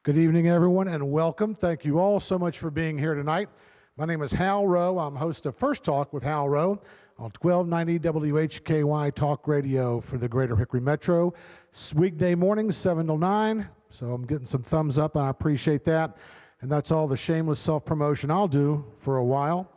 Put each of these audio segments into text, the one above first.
Good evening, everyone, and welcome. Thank you all so much for being here tonight. My name is Hal Rowe. I'm host of First Talk with Hal Rowe on 1290 WHKY Talk Radio for the Greater Hickory Metro. It's weekday mornings, 7 till 9, so I'm getting some thumbs up, and I appreciate that. And that's all the shameless self-promotion I'll do for a while.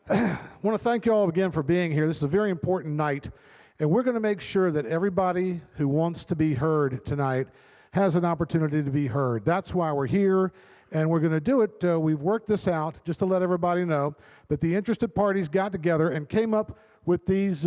I want to thank you all again for being here. This is a very important night, and we're going to make sure that everybody who wants to be heard tonight has an opportunity to be heard. That's why we're here, and we're going to do it. We've worked this out just to let everybody know that the interested parties got together and came up with these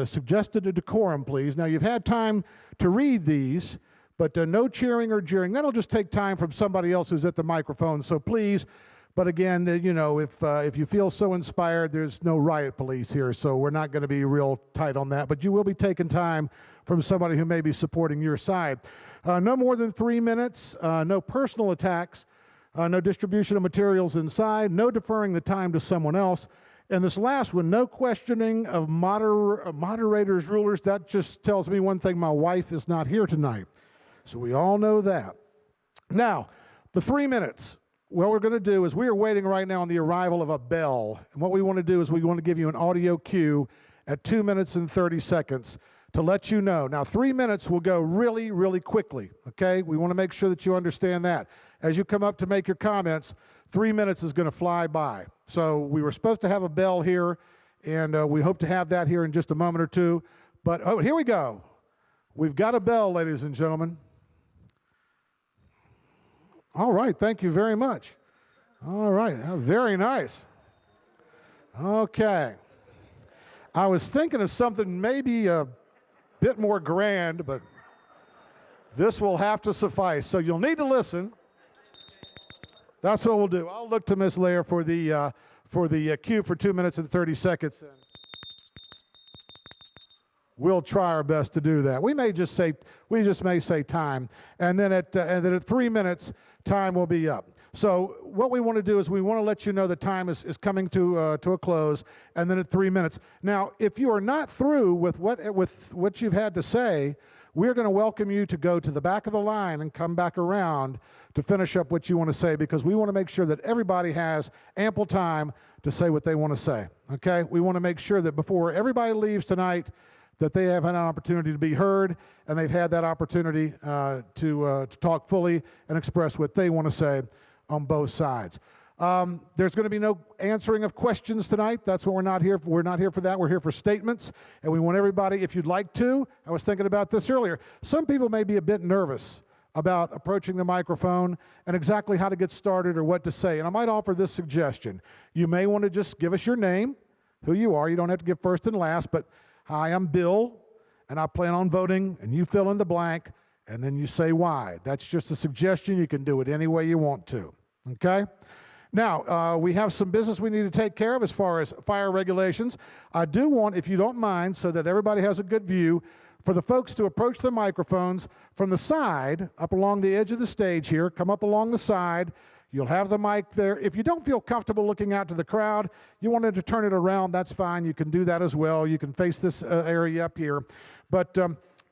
suggested decorum pleas. Now, you've had time to read these, but no cheering or jeering. That'll just take time from somebody else who's at the microphone, so please. But again, you know, if you feel so inspired, there's no riot police here, so we're not going to be real tight on that. But you will be taking time from somebody who may be supporting your side. No more than 3 minutes, no personal attacks, no distribution of materials inside, no deferring the time to someone else. And this last one, no questioning of moderators, rulers. That just tells me one thing: my wife is not here tonight. So we all know that. Now, the 3 minutes. What we're going to do is we are waiting right now on the arrival of a bell. And what we want to do is we want to give you an audio cue at 2 minutes and 30 seconds to let you know. Now, 3 minutes will go really, really quickly, okay? We want to make sure that you understand that. As you come up to make your comments, 3 minutes is going to fly by. So we were supposed to have a bell here, and we hope to have that here in just a moment or two. But, oh, here we go. We've got a bell, ladies and gentlemen. All right, thank you very much. All right, very nice. Okay. I was thinking of something maybe a bit more grand, but this will have to suffice. So you'll need to listen. That's what we'll do. I'll look to Miss Lair for the cue for 2 minutes and 30 seconds. And we'll try our best to do that. We just may say time, and then at 3 minutes, time will be up. So what we want to do is we want to let you know the time is coming to a close, and then at 3 minutes. Now, if you are not through with what you've had to say, we're going to welcome you to go to the back of the line and come back around to finish up what you want to say, because we want to make sure that everybody has ample time to say what they want to say. Okay? We want to make sure that before everybody leaves tonight, that they have had an opportunity to be heard, and they've had that opportunity to talk fully and express what they want to say on both sides. There's going to be no answering of questions tonight. That's what we're not here for. We're not here for that. We're here for statements, and we want everybody, if you'd like to, I was thinking about this earlier, some people may be a bit nervous about approaching the microphone and exactly how to get started or what to say, and I might offer this suggestion. You may want to just give us your name, who you are. You don't have to give first and last, but hi, I'm Bill, and I plan on voting, and you fill in the blank, and then you say why. That's just a suggestion. You can do it any way you want to, okay? Now, we have some business we need to take care of as far as fire regulations. I do want, if you don't mind, so that everybody has a good view, for the folks to approach the microphones from the side, up along the edge of the stage here, come up along the side. You'll have the mic there. If you don't feel comfortable looking out to the crowd, you wanted to turn it around, that's fine. You can do that as well. You can face this area up here. But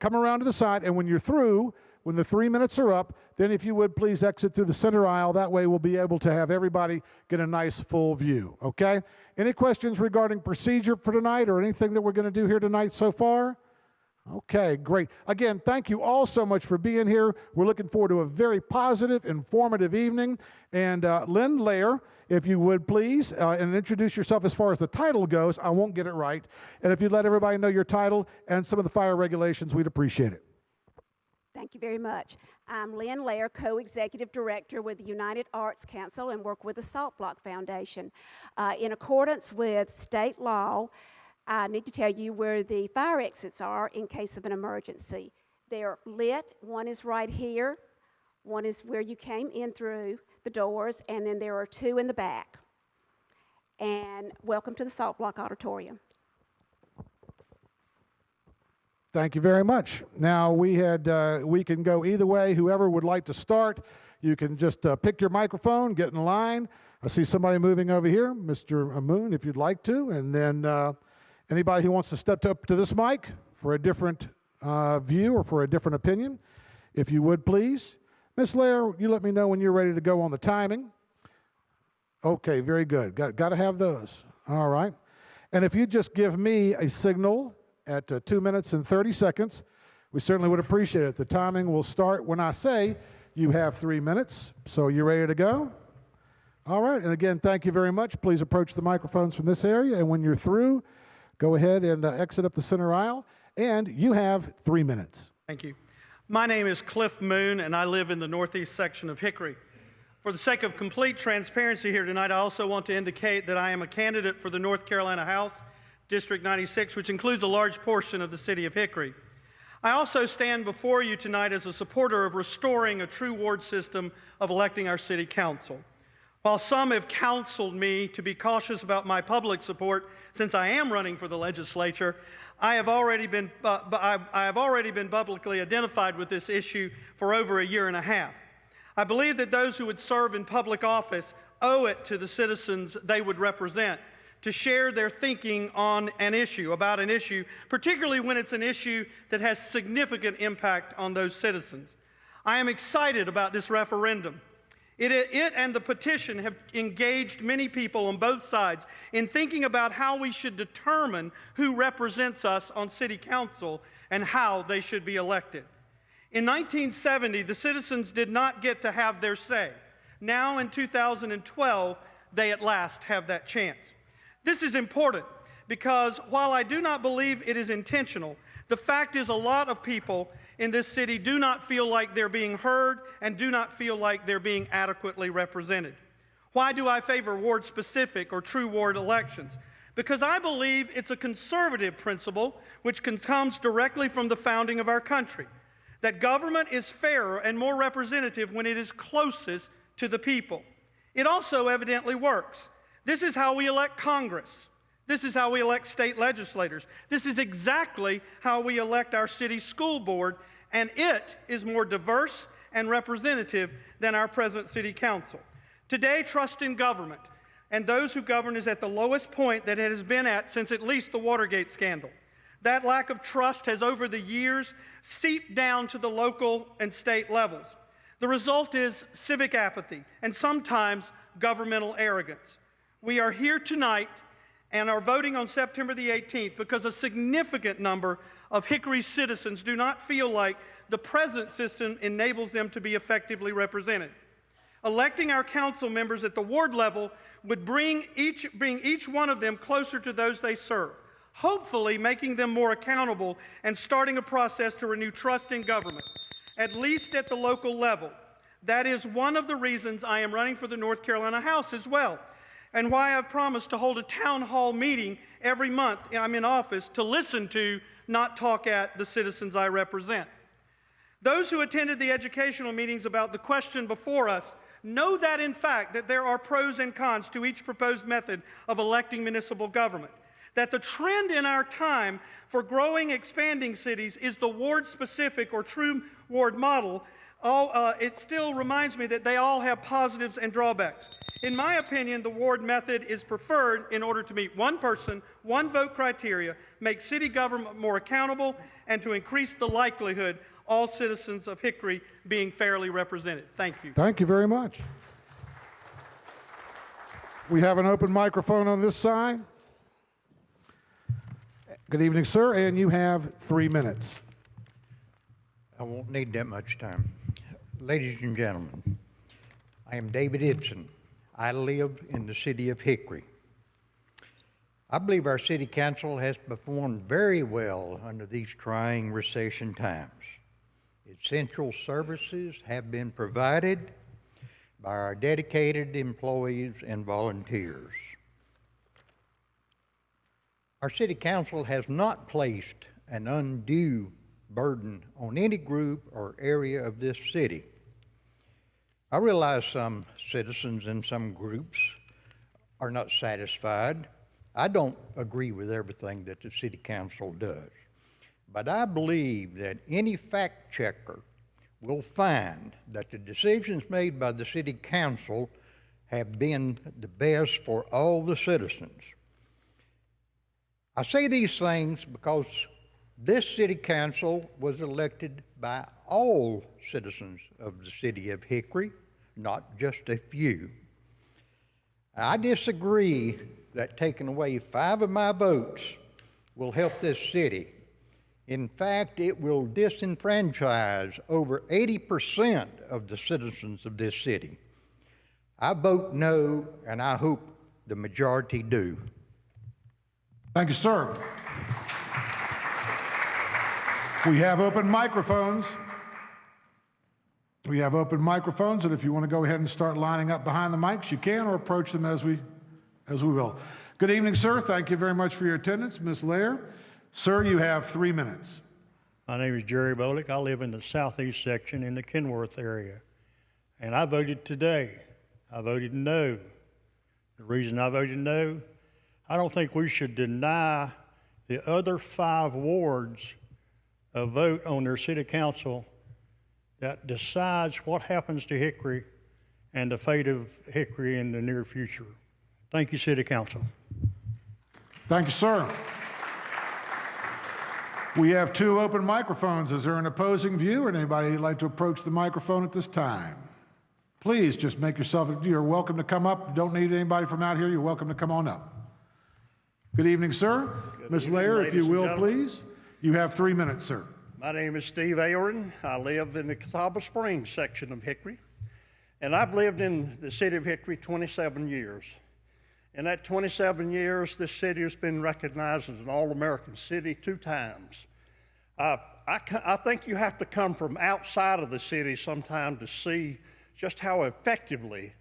come around to the side, and when you're through, when the 3 minutes are up, then if you would please exit through the center aisle. That way we'll be able to have everybody get a nice full view, okay? Any questions regarding procedure for tonight or anything that we're going to do here tonight so far? Okay, great. Again, thank you all so much for being here. We're looking forward to a very positive, informative evening. And Lynn Lair, if you would please, and introduce yourself as far as the title goes. I won't get it right. And if you'd let everybody know your title and some of the fire regulations, we'd appreciate it. Thank you very much. I'm Lynn Lair, Co-Executive Director with the United Arts Council, and work with the Salt Block Foundation. In accordance with state law, I need to tell you where the fire exits are in case of an emergency. They're lit. One is right here. One is where you came in through the doors, and then there are two in the back. And welcome to the Salt Block Auditorium. Thank you very much. Now, we can go either way. Whoever would like to start, you can just pick your microphone, get in line. I see somebody moving over here, Mr. Moon, if you'd like to, and then anybody who wants to step up to this mic for a different view or for a different opinion, if you would please. Miss Lair, you let me know when you're ready to go on the timing. Okay, very good. Got to have those. All right. And if you just give me a signal at 2 minutes and 30 seconds, we certainly would appreciate it. The timing will start when I say you have 3 minutes. So you ready to go? All right. And again, thank you very much. Please approach the microphones from this area. And when you're through, go ahead and exit up the center aisle. And you have 3 minutes. Thank you. My name is Cliff Moon, and I live in the northeast section of Hickory. For the sake of complete transparency here tonight, I also want to indicate that I am a candidate for the North Carolina House, District 96, which includes a large portion of the city of Hickory. I also stand before you tonight as a supporter of restoring a true ward system of electing our city council. While some have counseled me to be cautious about my public support since I am running for the legislature, I have already been publicly identified with this issue for over a year and a half. I believe that those who would serve in public office owe it to the citizens they would represent to share their thinking on an issue, about an issue, particularly when it's an issue that has significant impact on those citizens. I am excited about this referendum. It and the petition have engaged many people on both sides in thinking about how we should determine who represents us on city council and how they should be elected. In 1970, the citizens did not get to have their say. Now in 2012, they at last have that chance. This is important because while I do not believe it is intentional, the fact is a lot of people in this city do not feel like they're being heard and do not feel like they're being adequately represented. Why do I favor ward-specific or true ward elections? Because I believe it's a conservative principle which comes directly from the founding of our country, that government is fairer and more representative when it is closest to the people. It also evidently works. This is how we elect Congress. This is how we elect state legislators. This is exactly how we elect our city school board, and it is more diverse and representative than our present city council. Today, trust in government and those who govern is at the lowest point that it has been at since at least the Watergate scandal. That lack of trust has over the years seeped down to the local and state levels. The result is civic apathy and sometimes governmental arrogance. We are here tonight and are voting on September the 18th because a significant number of Hickory citizens do not feel like the present system enables them to be effectively represented. Electing our council members at the ward level would bring each one of them closer to those they serve, hopefully making them more accountable and starting a process to renew trust in government, at least at the local level. That is one of the reasons I am running for the North Carolina House as well, and why I've promised to hold a town hall meeting every month I'm in office to listen to, not talk at, the citizens I represent. Those who attended the educational meetings about the question before us know that, in fact, that there are pros and cons to each proposed method of electing municipal government, that the trend in our time for growing, expanding cities is the ward-specific or true ward model. It still reminds me that they all have positives and drawbacks. In my opinion, the ward method is preferred in order to meet one person, one vote criteria, make city government more accountable, and to increase the likelihood all citizens of Hickory being fairly represented. Thank you. Thank you very much. We have an open microphone on this side. Good evening, sir, and you have 3 minutes. I won't need that much time. Ladies and gentlemen, I am David Ibsen. I live in the city of Hickory. I believe our city council has performed very well under these trying recession times. Essential services have been provided by our dedicated employees and volunteers. Our city council has not placed an undue burden on any group or area of this city. I realize some citizens and some groups are not satisfied. I don't agree with everything that the city council does, but I believe that any fact checker will find that the decisions made by the city council have been the best for all the citizens. I say these things because This city council was elected by all citizens of the city of Hickory, not just a few. I disagree that taking away 5 of my votes will help this city. In fact, it will disenfranchise over 80% of the citizens of this city. I vote no, and I hope the majority do. Thank you, sir. We have open microphones. We have open microphones, and if you want to go ahead and start lining up behind the mics, you can, or approach them as we will. Good evening, sir. Thank you very much for your attendance. Ms. Lair, sir, you have 3 minutes. My name is Jerry Bolick. I live in the southeast section in the Kenworth area, and I voted today. I voted no. The reason I voted no, I don't think we should deny the other 5 wards a vote on their city council that decides what happens to Hickory and the fate of Hickory in the near future. Thank you, City Council. Thank you, sir. We have 2 open microphones. Is there an opposing view, or anybody who'd like to approach the microphone at this time? Please just make yourself, you're welcome to come up. Don't need anybody from out here. You're welcome to come on up. Good evening, sir. Ms. Lair, if you will, please. You have 3 minutes, sir. My name is Steve Aaron. I live in the Catawba Springs section of Hickory, and I've lived in the city of Hickory 27 years. In that 27 years, this city has been recognized as an All-American city 2 times. I think you have to come from outside of the city sometime to see just how effectively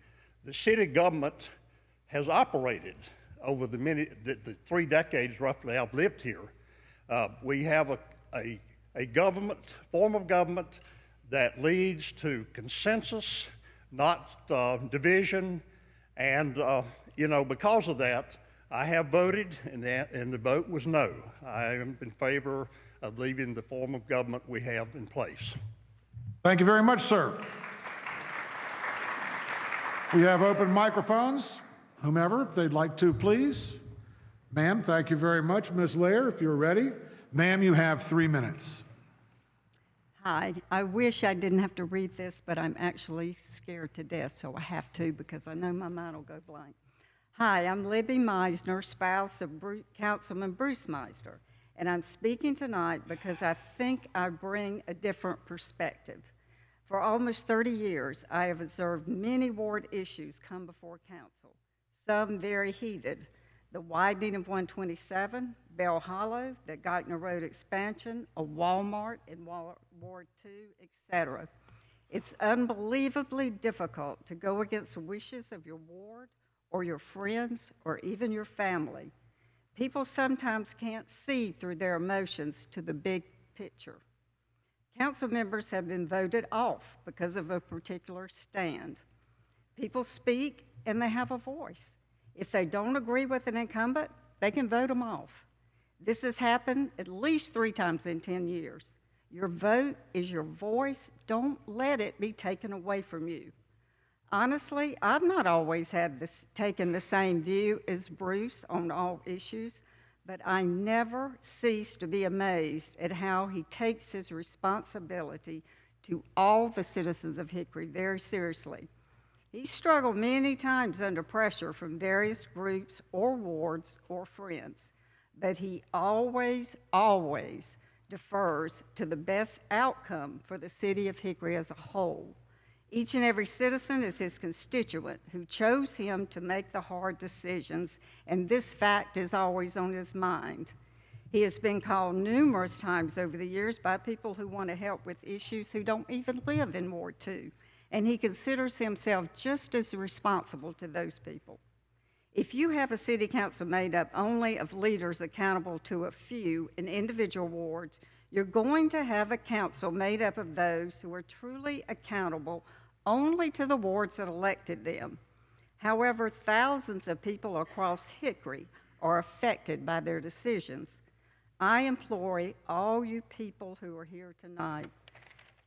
the city government has operated over the 3 decades roughly I've lived here. We have a government, form of government that leads to consensus, not division, and because of that, I have voted, and the vote was no. I am in favor of leaving the form of government we have in place. Thank you very much, sir. We have open microphones. Whomever, if they'd like to, please. Ma'am, thank you very much. Ms. Lair, if you're ready. Ma'am, you have 3 minutes. Hi, I wish I didn't have to read this, but I'm actually scared to death, so I have to because I know my mind will go blank. Hi, I'm Libby Meisner, spouse of Councilman Bruce Meisner, and I'm speaking tonight because I think I bring a different perspective. For almost 30 years, I have observed many ward issues come before council, some very heated. The widening of 127, Bell Hollow, the Geithner Road expansion, a Walmart in Ward 2, etc. It's unbelievably difficult to go against the wishes of your ward or your friends or even your family. People sometimes can't see through their emotions to the big picture. Council members have been voted off because of a particular stand. People speak and they have a voice. If they don't agree with an incumbent, they can vote them off. This has happened at least 3 times in 10 years. Your vote is your voice. Don't let it be taken away from you. Honestly, I've not always taken the same view as Bruce on all issues, but I never cease to be amazed at how he takes his responsibility to all the citizens of Hickory very seriously. He struggled many times under pressure from various groups or wards or friends, but he always, always defers to the best outcome for the city of Hickory as a whole. Each and every citizen is his constituent who chose him to make the hard decisions, and this fact is always on his mind. He has been called numerous times over the years by people who want to help with issues who don't even live in Ward 2. And he considers himself just as responsible to those people. If you have a city council made up only of leaders accountable to a few in individual wards, you're going to have a council made up of those who are truly accountable only to the wards that elected them. However, thousands of people across Hickory are affected by their decisions. I implore all you people who are here tonight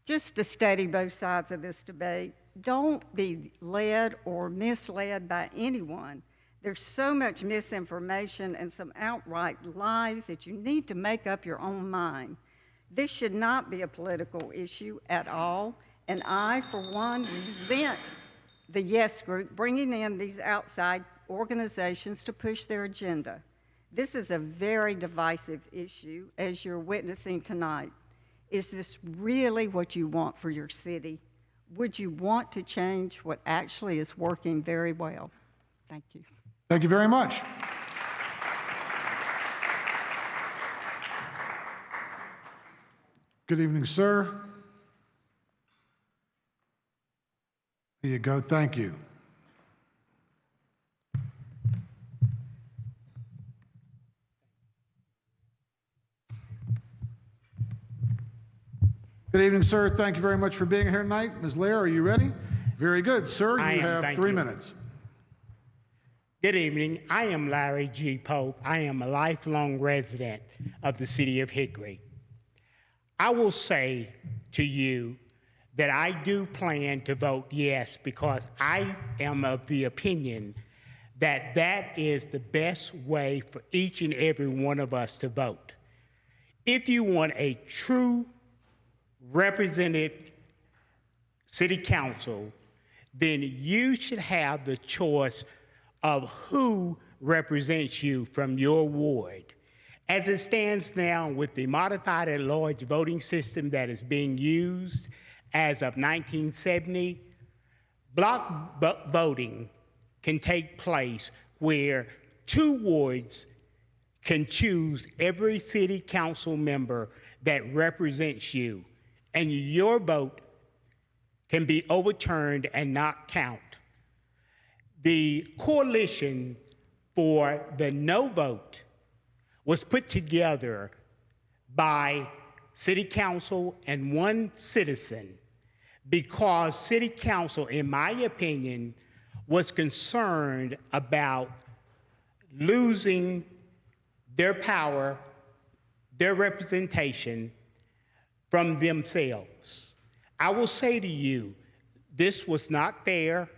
just to study both sides of this debate. Don't be led or misled by anyone There's so much misinformation and some outright lies that you need to make up your own mind. This should not be a political issue at all, and I, for one, resent the Yes Group bringing in these outside organizations to push their agenda. This is a very divisive issue, as you're witnessing tonight. Is this really what you want for your city? Would you want to change what actually is working very well? Thank you. Thank you very much. Good evening, sir. There you go. Thank you. Good evening, sir. Thank you very much for being here tonight. Ms. Lair, are you ready? Very good, sir. I You am, have thank 3 you. minutes. Good evening. I am Larry G. Pope. I am a lifelong resident of the city of Hickory. I will say to you that I do plan to vote yes because I am of the opinion that that is the best way for each and every one of us to vote. If you want a true represented city council, then you should have the choice of who represents you from your ward. As it stands now with the modified at-large voting system that is being used as of 1970, block voting can take place where 2 wards can choose every city council member that represents you, and your vote can be overturned and not count. The coalition for the no vote was put together by city council and one citizen because city council, in my opinion, was concerned about losing their power, their representation from themselves. I will say to you, this was not fair,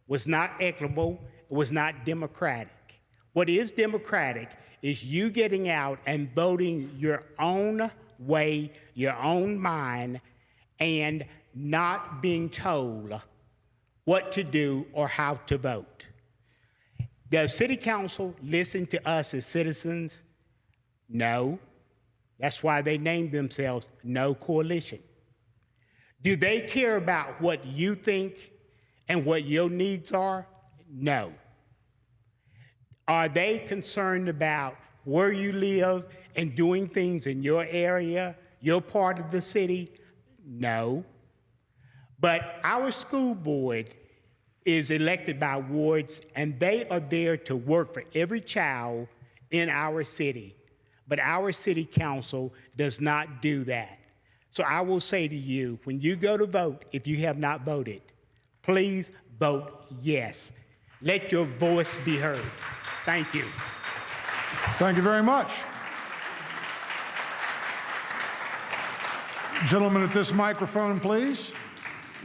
was not equitable, was not democratic. What is democratic is you getting out and voting your own way, your own mind, and not being told what to do or how to vote. Does city council listen to us as citizens? No. That's why they named themselves No Coalition. Do they care about what you think and what your needs are? No. Are they concerned about where you live and doing things in your area, your part of the city? No. But our school board is elected by wards, and they are there to work for every child in our city. But our city council does not do that. So I will say to you, when you go to vote, if you have not voted, please vote yes. Let your voice be heard. Thank you. Thank you very much. Gentlemen at this microphone, please.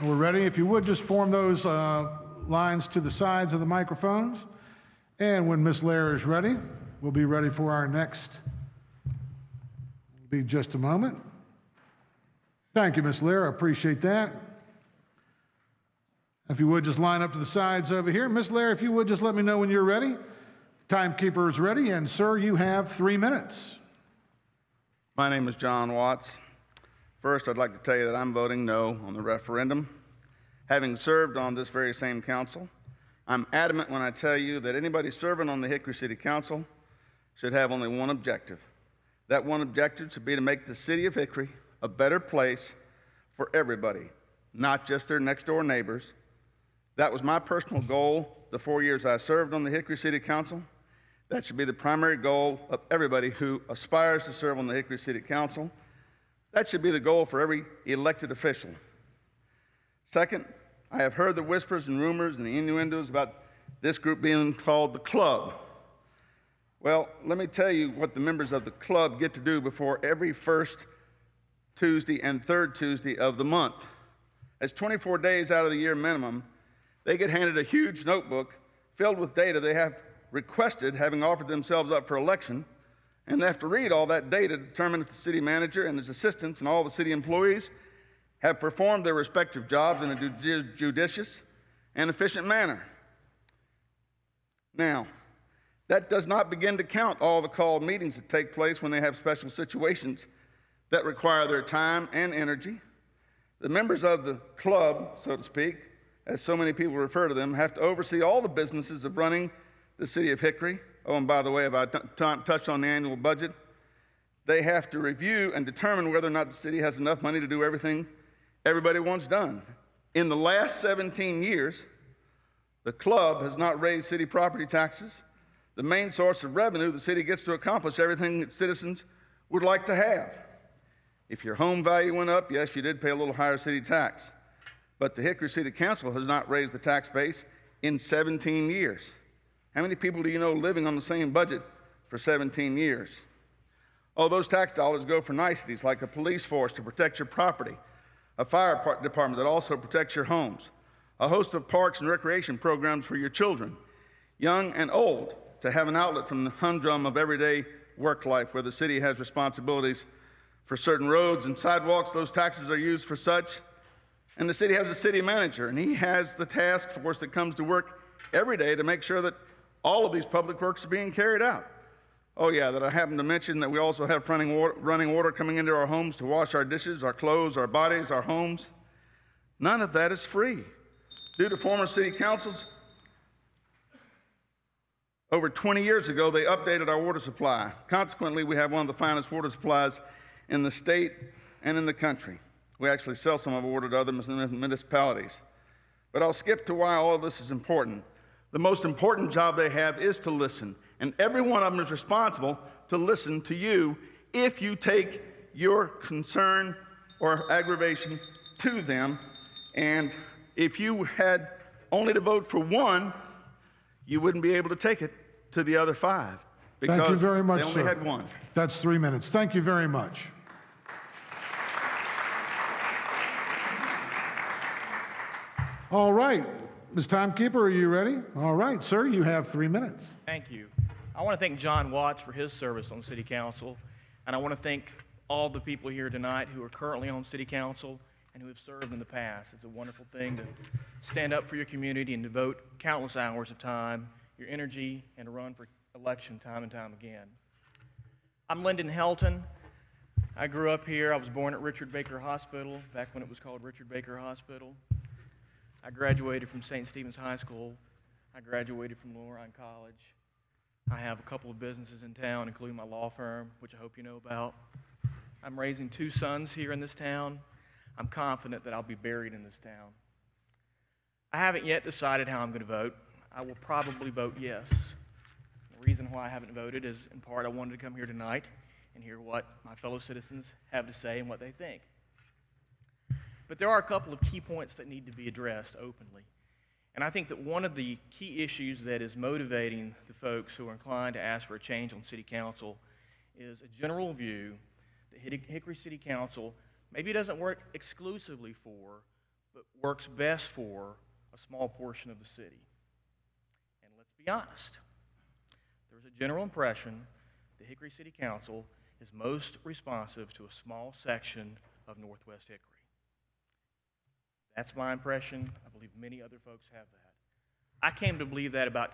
We're ready. If you would, just form those lines to the sides of the microphones. And when Ms. Lair is ready, we'll be ready for our next. It'll be just a moment. Thank you, Ms. Lair. I appreciate that. If you would, just line up to the sides over here. Ms. Lair, if you would, just let me know when you're ready. Timekeeper is ready, and sir, you have 3 minutes. My name is John Watts. First, I'd like to tell you that I'm voting no on the referendum. Having served on this very same council, I'm adamant when I tell you that anybody serving on the Hickory City Council should have only one objective. That one objective should be to make the city of Hickory a better place for everybody, not just their next door neighbors. That was my personal goal the 4 years I served on the Hickory City Council. That should be the primary goal of everybody who aspires to serve on the Hickory City Council. That should be the goal for every elected official. Second, I have heard the whispers and rumors and the innuendos about this group being called the club. Well, let me tell you what the members of the club get to do before every first Tuesday and third Tuesday of the month. As 24 days out of the year minimum, they get handed a huge notebook filled with data they have requested, having offered themselves up for election, and they have to read all that data to determine if the city manager and his assistants and all the city employees have performed their respective jobs in a judicious and efficient manner. Now, that does not begin to count all the called meetings that take place when they have special situations that require their time and energy. The members of the club, so to speak, as so many people refer to them, have to oversee all the businesses of running the city of Hickory. Oh, and by the way, if I touched on the annual budget, they have to review and determine whether or not the city has enough money to do everything everybody wants done. In the last 17 years, the club has not raised city property taxes, the main source of revenue the city gets to accomplish everything its citizens would like to have. If your home value went up, yes, you did pay a little higher city tax. But the Hickory City Council has not raised the tax base in 17 years. How many people do you know living on the same budget for 17 years? Oh, those tax dollars go for niceties like a police force to protect your property, a fire department that also protects your homes, a host of parks and recreation programs for your children, young and old, to have an outlet from the humdrum of everyday work life where the city has responsibilities for certain roads and sidewalks. Those taxes are used for such. And the city has a city manager, and he has the task force that comes to work every day to make sure that all of these public works are being carried out. Oh yeah, that I happen to mention that we also have running water coming into our homes to wash our dishes, our clothes, our bodies, our homes. None of that is free. Due to former city councils, over 20 years ago, they updated our water supply. Consequently, we have one of the finest water supplies in the state and in the country. We actually sell some of our water to other municipalities. But I'll skip to why all of this is important. The most important job they have is to listen. And every one of them is responsible to listen to you if you take your concern or aggravation to them. And if you had only to vote for one, you wouldn't be able to take it to the other five. Because Thank you very much, they only sir. had one. That's 3 minutes. Thank you very much. All right. Ms. Timekeeper, are you ready? All right, sir, you have 3 minutes. Thank you. I want to thank John Watts for his service on City Council, and I want to thank all the people here tonight who are currently on City Council and who have served in the past. It's a wonderful thing to stand up for your community and devote countless hours of time, your energy, and to run for election time and time again. I'm Lyndon Helton. I grew up here. I was born at Richard Baker Hospital, back when it was called Richard Baker Hospital. I graduated from St. Stephen's High School. I graduated from Lorraine College. I have a couple of businesses in town, including my law firm, which I hope you know about. I'm raising 2 sons here in this town. I'm confident that I'll be buried in this town. I haven't yet decided how I'm going to vote. I will probably vote yes. The reason why I haven't voted is, in part, I wanted to come here tonight and hear what my fellow citizens have to say and what they think. But there are a couple of key points that need to be addressed openly. And I think that one of the key issues that is motivating the folks who are inclined to ask for a change on City Council is a general view that Hickory City Council maybe doesn't work exclusively for, but works best for a small portion of the city. And let's be honest, there's a general impression that Hickory City Council is most responsive to a small section of Northwest Hickory. That's my impression. I believe many other folks have that. I came to believe that about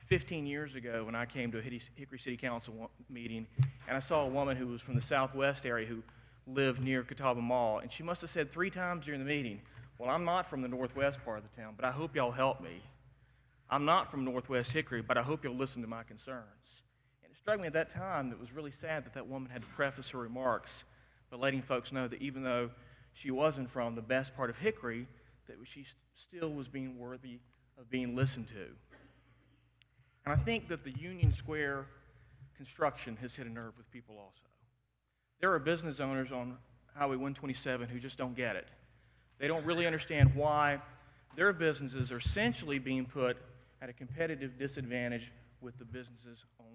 15 years ago when I came to a Hickory City Council meeting, and I saw a woman who was from the southwest area who lived near Catawba Mall, and she must have said 3 times during the meeting, well, I'm not from the northwest part of the town, but I hope y'all help me. I'm not from Northwest Hickory, but I hope you'll listen to my concerns. And it struck me at that time that it was really sad that that woman had to preface her remarks by letting folks know that even though she wasn't from the best part of Hickory, that she still was being worthy of being listened to. And I think that the Union Square construction has hit a nerve with people also. There are business owners on Highway 127 who just don't get it. They don't really understand why their businesses are essentially being put at a competitive disadvantage with the businesses on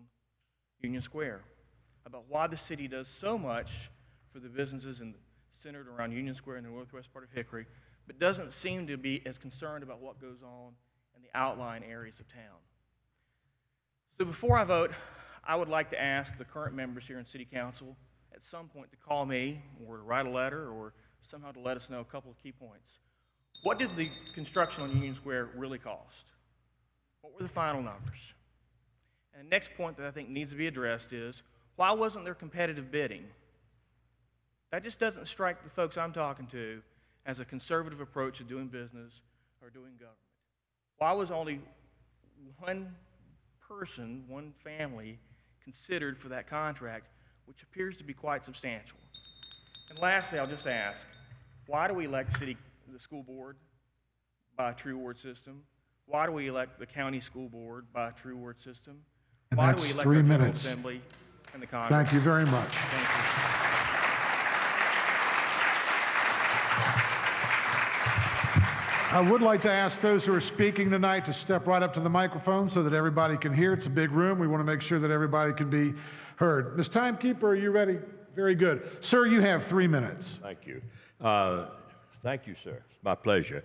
Union Square, about why the city does so much for the businesses centered around Union Square in the northwest part of Hickory, but doesn't seem to be as concerned about what goes on in the outlying areas of town. So before I vote, I would like to ask the current members here in City Council at some point to call me or to write a letter or somehow to let us know a couple of key points. What did the construction on Union Square really cost? What were the final numbers? And the next point that I think needs to be addressed is, why wasn't there competitive bidding? That just doesn't strike the folks I'm talking to as a conservative approach to doing business or doing government. Why was only one person, one family, considered for that contract, which appears to be quite substantial? And lastly, I'll just ask, why do we elect the school board by a true ward system? Why do we elect the county school board by a true ward system? And Why do that's we elect 3 our General minutes. Assembly and the Congress? Thank you very much. Thank you. I would like to ask those who are speaking tonight to step right up to the microphone so that everybody can hear. It's a big room. We want to make sure that everybody can be heard. Ms. Timekeeper, are you ready? Very good. Sir, you have 3 minutes. Thank you. Thank you, sir. It's my pleasure.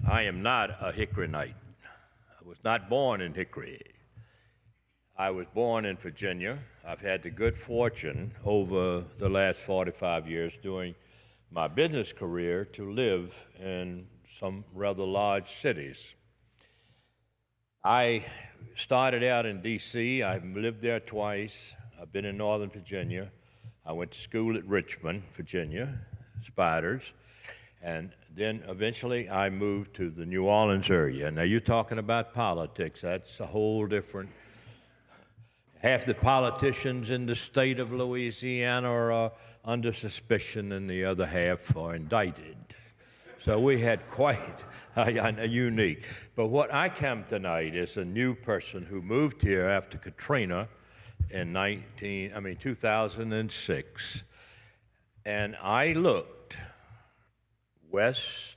I am not a Hickoryite. I was not born in Hickory. I was born in Virginia. I've had the good fortune over the last 45 years during my business career to live in some rather large cities. I started out in D.C. I've lived there twice. I've been in Northern Virginia. I went to school at Richmond, Virginia, Spiders, and then eventually I moved to the New Orleans area. Now you're talking about politics. That's a whole different. Half the politicians in the state of Louisiana are under suspicion and the other half are indicted. So we had quite a unique. But what I come tonight is a new person who moved here after Katrina in 2006. And I looked west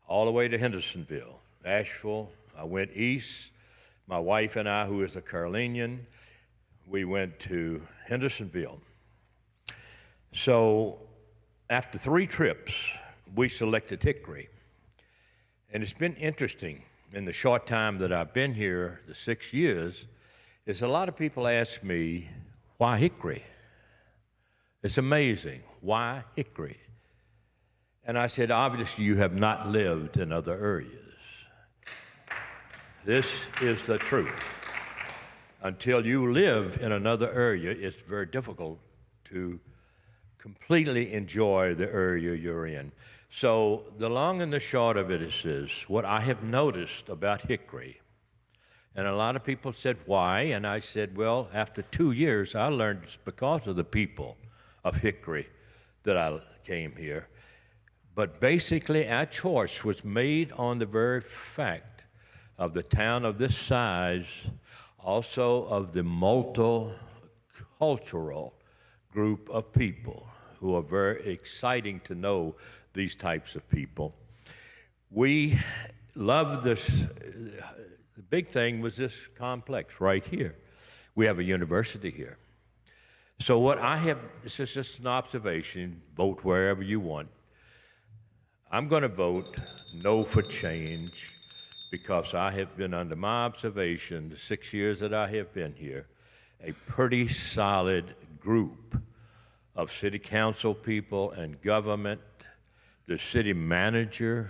all the way to Hendersonville, Asheville. I went east. My wife and I, who is a Carolinian, we went to Hendersonville. So after 3 trips, we selected Hickory. And it's been interesting in the short time that I've been here, the 6 years, is a lot of people ask me, why Hickory? It's amazing. Why Hickory? And I said, obviously you have not lived in other areas. This is the truth. Until you live in another area, it's very difficult to completely enjoy the area you're in. So the long and the short of it is this, what I have noticed about Hickory, and a lot of people said, why? And I said, well, after 2 years, I learned it's because of the people of Hickory that I came here. But basically, our choice was made on the very fact of the town of this size, also of the multicultural group of people who are very exciting to know these types of people. We love this. The big thing was this complex right here. We have a university here. So what I have, this is just an observation, vote wherever you want. I'm going to vote no for change because I have been under my observation the 6 years that I have been here, a pretty solid group of city council people and government. The city manager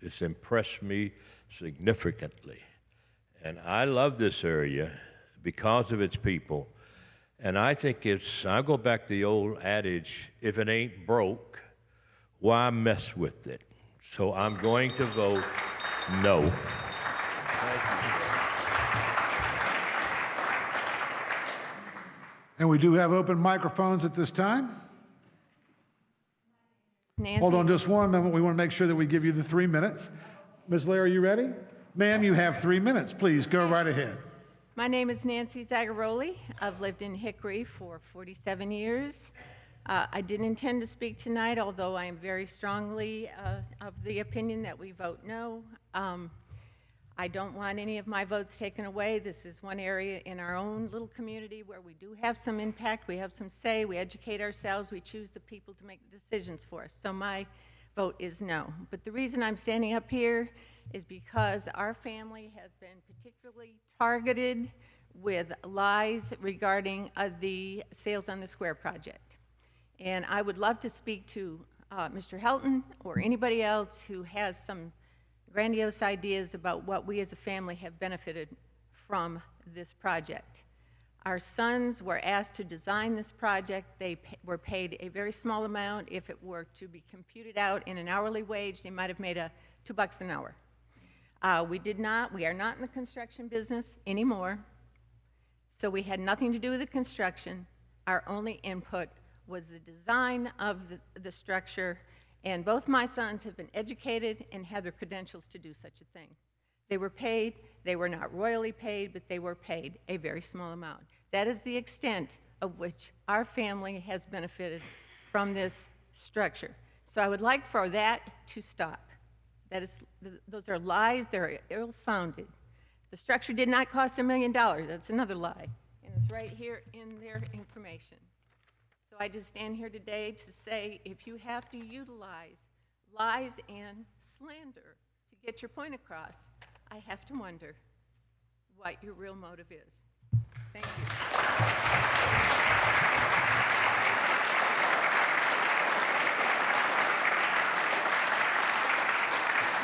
has impressed me significantly. And I love this area because of its people. And I think I go back to the old adage, if it ain't broke, why mess with it? So I'm going to vote no. And we do have open microphones at this time. Nancy. Hold on just one moment. We want to make sure that we give you the 3 minutes. Ms. Lair, are you ready? Ma'am, you have 3 minutes. Please go right ahead. My name is Nancy Zagaroli. I've lived in Hickory for 47 years. I didn't intend to speak tonight, although I am very strongly of the opinion that we vote no. I don't want any of my votes taken away. This is one area in our own little community where we do have some impact, we have some say, we educate ourselves, we choose the people to make the decisions for us. So my vote is no. But the reason I'm standing up here is because our family has been particularly targeted with lies regarding the Sales on the Square project. And I would love to speak to Mr. Helton or anybody else who has some grandiose ideas about what we as a family have benefited from this project. Our sons were asked to design this project. They were paid a very small amount. If it were to be computed out in an hourly wage, they might have made $2 an hour. We are not in the construction business anymore, so we had nothing to do with the construction. Our only input was the design of the structure, and both my sons have been educated and have the credentials to do such a thing. They were paid. They were not royally paid, but they were paid a very small amount. That is the extent of which our family has benefited from this structure. So I would like for that to stop. Those are lies. They're ill-founded. The structure did not cost $1 million. That's another lie, and it's right here in their information. So I just stand here today to say, if you have to utilize lies and slander to get your point across, I have to wonder what your real motive is. Thank you.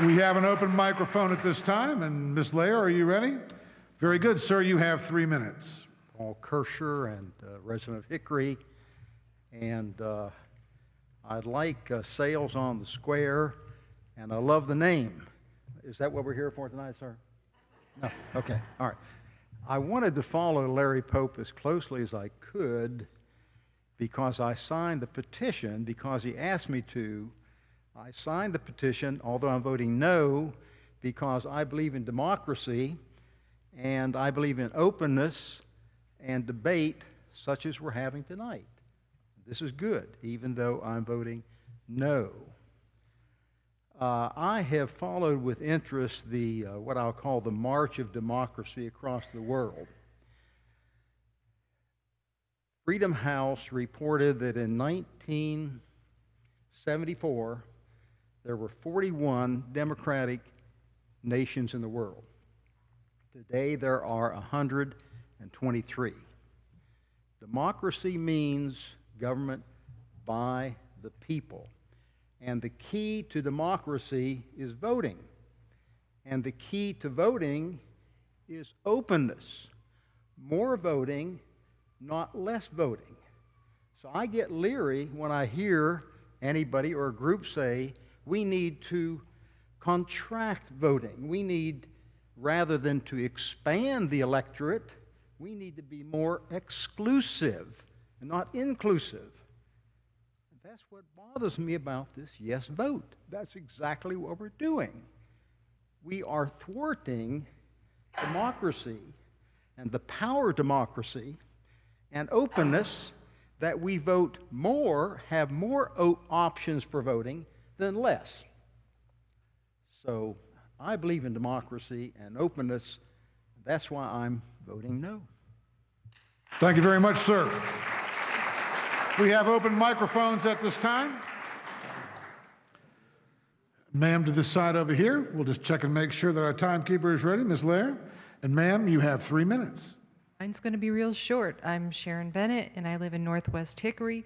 We have an open microphone at this time, and Ms. Lair, are you ready? Very good, sir. You have 3 minutes. Paul Kirscher, and resident of Hickory, and I'd like Sales on the Square, and I love the name. Is that what we're here for tonight, sir? No. Okay. All right. I wanted to follow Larry Pope as closely as I could because I signed the petition because he asked me to. I signed the petition, although I'm voting no, because I believe in democracy and I believe in openness and debate such as we're having tonight. This is good, even though I'm voting no. I have followed with interest the what I'll call the march of democracy across the world. Freedom House reported that in 1974, there were 41 democratic nations in the world. Today, there are 123. Democracy means government by the people. And the key to democracy is voting. And the key to voting is openness. More voting, not less voting. So I get leery when I hear anybody or a group say, we need to contract voting. We need, rather than to expand the electorate, we need to be more exclusive and not inclusive. That's what bothers me about this yes vote. That's exactly what we're doing. We are thwarting democracy and the power of democracy and openness that we vote more, have more options for voting than less. So I believe in democracy and openness. That's why I'm voting no. Thank you very much, sir. We have open microphones at this time. Ma'am, to this side over here. We'll just check and make sure that our timekeeper is ready. Ms. Lair. And ma'am, you have 3 minutes. Mine's going to be real short. I'm Sharon Bennett, and I live in Northwest Hickory.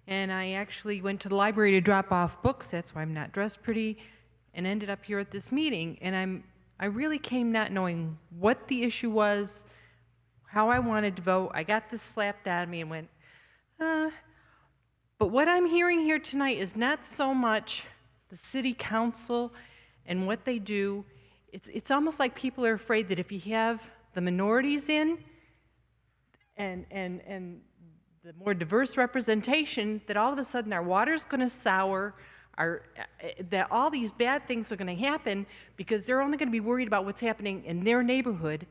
And I actually went to the library to drop off books. That's why I'm not dressed pretty, and ended up here at this meeting. And I really came not knowing what the issue was, how I wanted to vote. I got this slapped at me and went, But what I'm hearing here tonight is not so much the city council and what they do. It's almost like people are afraid that if you have the minorities in and the more diverse representation, that all of a sudden our water's going to sour, that all these bad things are going to happen because they're only going to be worried about what's happening in their neighborhood.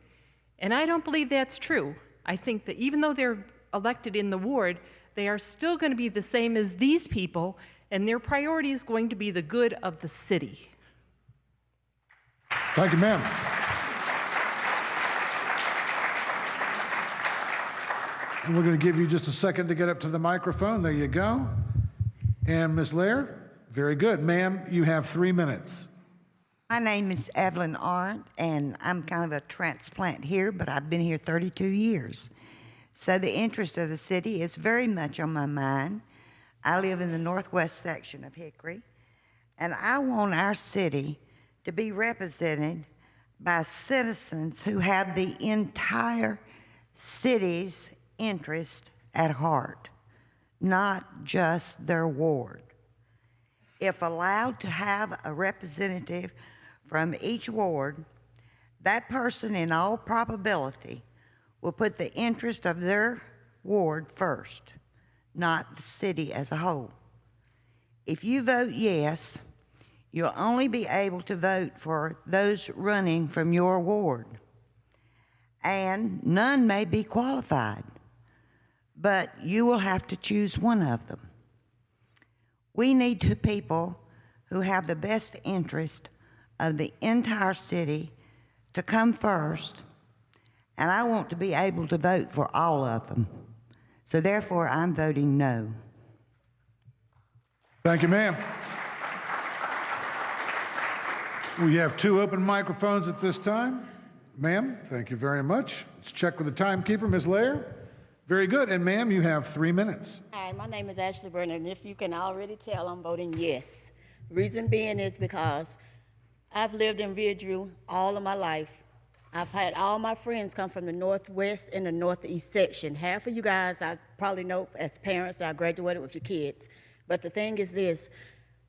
And I don't believe that's true. I think that even though they're elected in the ward, they are still going to be the same as these people, and their priority is going to be the good of the city. Thank you, ma'am. And we're going to give you just a second to get up to the microphone. There you go. And Ms. Laird, Very good. Ma'am, you have 3 minutes. My name is Evelyn Arndt, and I'm kind of a transplant here, but I've been here 32 years. So the interest of the city is very much on my mind. I live in the northwest section of Hickory, and I want our city to be represented by citizens who have the entire city's interest at heart, not just their ward. If allowed to have a representative from each ward, that person in all probability will put the interest of their ward first, not the city as a whole. If you vote yes, you'll only be able to vote for those running from your ward, and none may be qualified, but you will have to choose one of them. We need two people who have the best interest of the entire city to come first, and I want to be able to vote for all of them. So therefore, I'm voting no. Thank you, ma'am. We have 2 open microphones at this time. Ma'am, thank you very much. Let's check with the timekeeper, Ms. Lair. Very good. And ma'am, you have 3 minutes. Hi, my name is Ashley Burnett, and if you can already tell, I'm voting yes. Reason being is because I've lived in Ridgeview all of my life. I've had all my friends come from the northwest and the northeast section. Half of you guys I probably know as parents that I graduated with your kids. But the thing is this,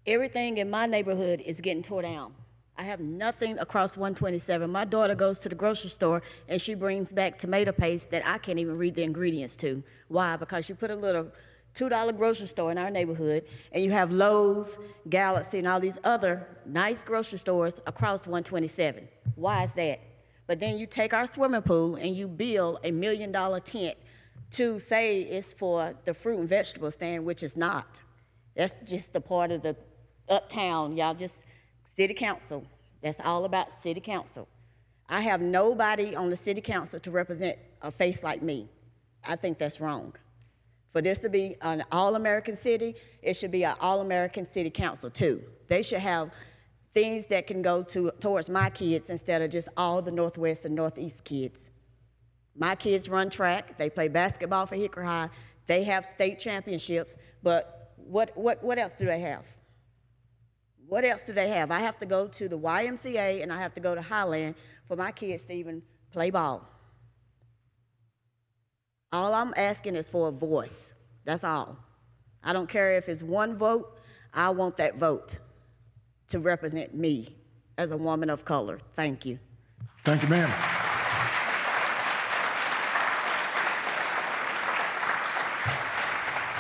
everything in my neighborhood is getting tore down. I have nothing across 127. My daughter goes to the grocery store and she brings back tomato paste that I can't even read the ingredients to. Why? Because you put a little $2 grocery store in our neighborhood and you have Lowe's, Galaxy, and all these other nice grocery stores across 127. Why is that? But then you take our swimming pool and you build $1 million tent to say it's for the fruit and vegetable stand, which is not. That's just a part of the uptown, y'all just city council. That's all about city council. I have nobody on the city council to represent a face like me. I think that's wrong. For this to be an all-American city, it should be an all-American city council too. They should have things that can go towards my kids instead of just all the northwest and northeast kids. My kids run track, they play basketball for Hickory High, they have state championships, but what else do they have? What else do they have? I have to go to the YMCA and I have to go to Highland for my kids to even play ball. All I'm asking is for a voice. That's all. I don't care if it's one vote. I want that vote to represent me as a woman of color. Thank you. Thank you, ma'am.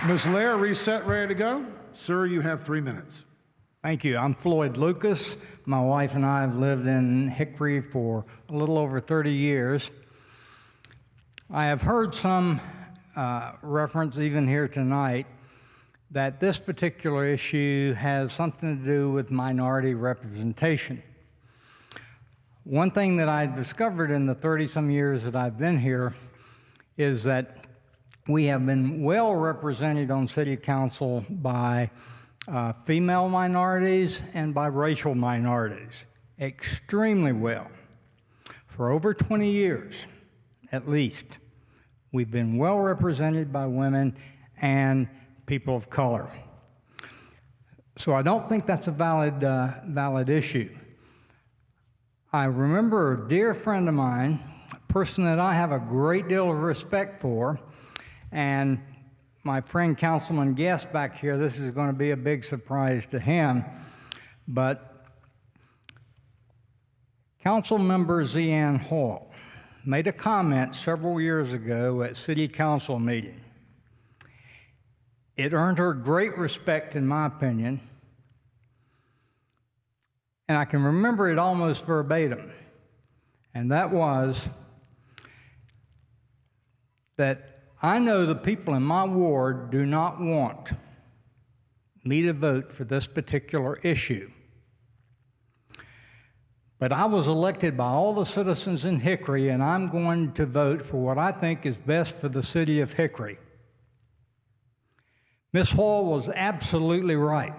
Ms. Lair, reset, ready to go? Sir, you have 3 minutes. Thank you. I'm Floyd Lucas. My wife and I have lived in Hickory for a little over 30 years. I have heard some reference, even here tonight, that this particular issue has something to do with minority representation. One thing that I discovered in the 30-some years that I've been here is that we have been well represented on City Council by female minorities and by racial minorities, extremely well. For over 20 years, at least, we've been well represented by women and people of color. So I don't think that's a valid issue. I remember a dear friend of mine, a person that I have a great deal of respect for, and my friend Councilman Guest back here, this is going to be a big surprise to him, but Councilmember Zian Hall made a comment several years ago at City Council meeting. It earned her great respect, in my opinion, and I can remember it almost verbatim, and that was that I know the people in my ward do not want me to vote for this particular issue. But I was elected by all the citizens in Hickory, and I'm going to vote for what I think is best for the city of Hickory. Ms. Hall was absolutely right.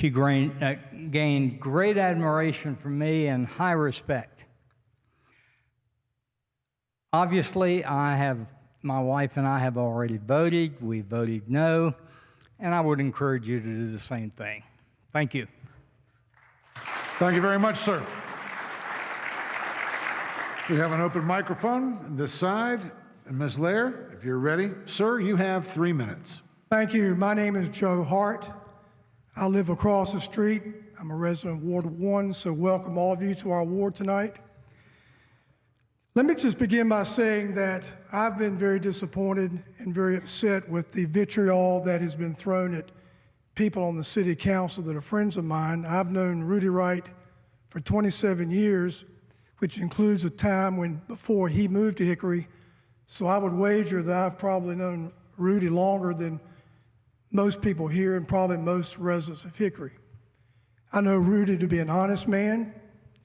She gained great admiration from me and high respect. Obviously, my wife and I have already voted. We voted no, and I would encourage you to do the same thing. Thank you. Thank you very much, sir. We have an open microphone on this side. And Ms. Lair, if you're ready, sir, you have 3 minutes. Thank you. My name is Joe Hart. I live across the street. I'm a resident of Ward 1, so welcome all of you to our ward tonight. Let me just begin by saying that I've been very disappointed and very upset with the vitriol that has been thrown at people on the city council that are friends of mine. I've known Rudy Wright for 27 years, which includes a time before he moved to Hickory. So I would wager that I've probably known Rudy longer than most people here and probably most residents of Hickory. I know Rudy to be an honest man.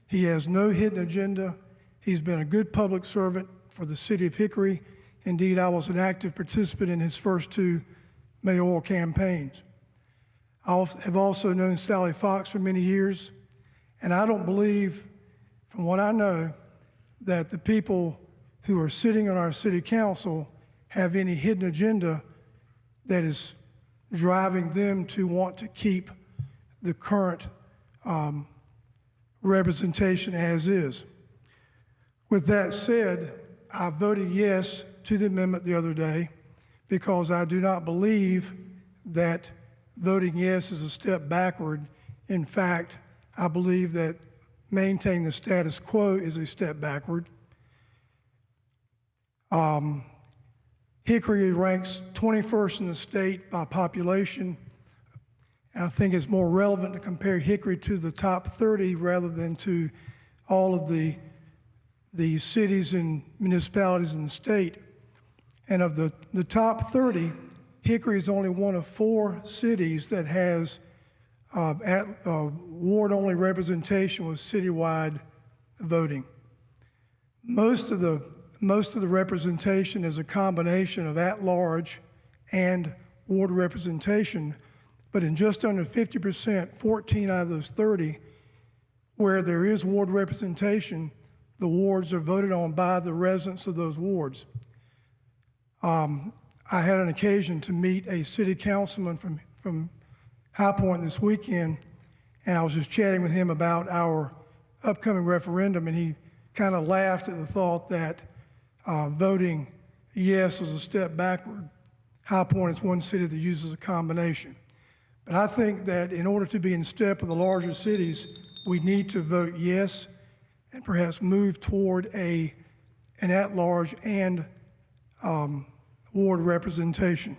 He has no hidden agenda. He's been a good public servant for the city of Hickory. Indeed, I was an active participant in his first 2 mayoral campaigns. I have also known Sally Fox for many years, and I don't believe, from what I know, that the people who are sitting on our city council have any hidden agenda that is driving them to want to keep the current representation as is. With that said, I voted yes to the amendment the other day because I do not believe that voting yes is a step backward. In fact, I believe that maintaining the status quo is a step backward. Hickory ranks 21st in the state by population. And I think it's more relevant to compare Hickory to the top 30 rather than to all of the cities and municipalities in the state. And of the top 30, Hickory is only one of 4 cities that has ward-only representation with citywide voting. Most of the representation is a combination of at-large and ward representation, but in just under 50%, 14 out of those 30, where there is ward representation, the wards are voted on by the residents of those wards. I had an occasion to meet a city councilman from High Point this weekend, and I was just chatting with him about our upcoming referendum, and he kind of laughed at the thought that voting yes is a step backward. High Point is one city that uses a combination. But I think that in order to be in step with the larger cities, we need to vote yes and perhaps move toward an at-large and ward representation.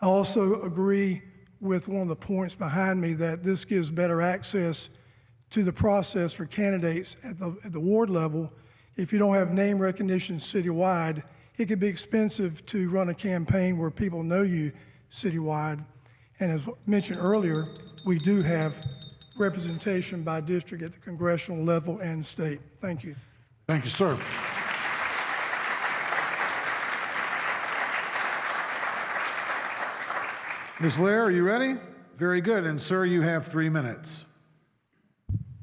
I also agree with one of the points behind me that this gives better access to the process for candidates at the ward level. If you don't have name recognition citywide, it could be expensive to run a campaign where people know you citywide. And as mentioned earlier, we do have representation by district at the congressional level and state. Thank you. Thank you, sir. Ms. Lair, are you ready? Very good. And sir, you have 3 minutes.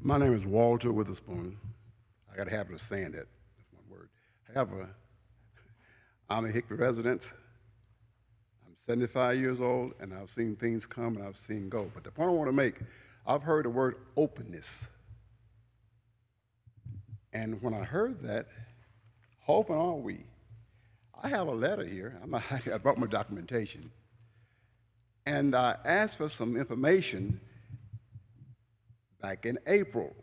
My name is Walter Witherspoon. I got a habit of saying that. That's one word. However, I'm a Hickory resident. I'm 75 years old, and I've seen things come and I've seen go. But the point I want to make, I've heard the word openness. And when I heard that, how open are we? I have a letter here. I brought my documentation. And I asked for some information back in April.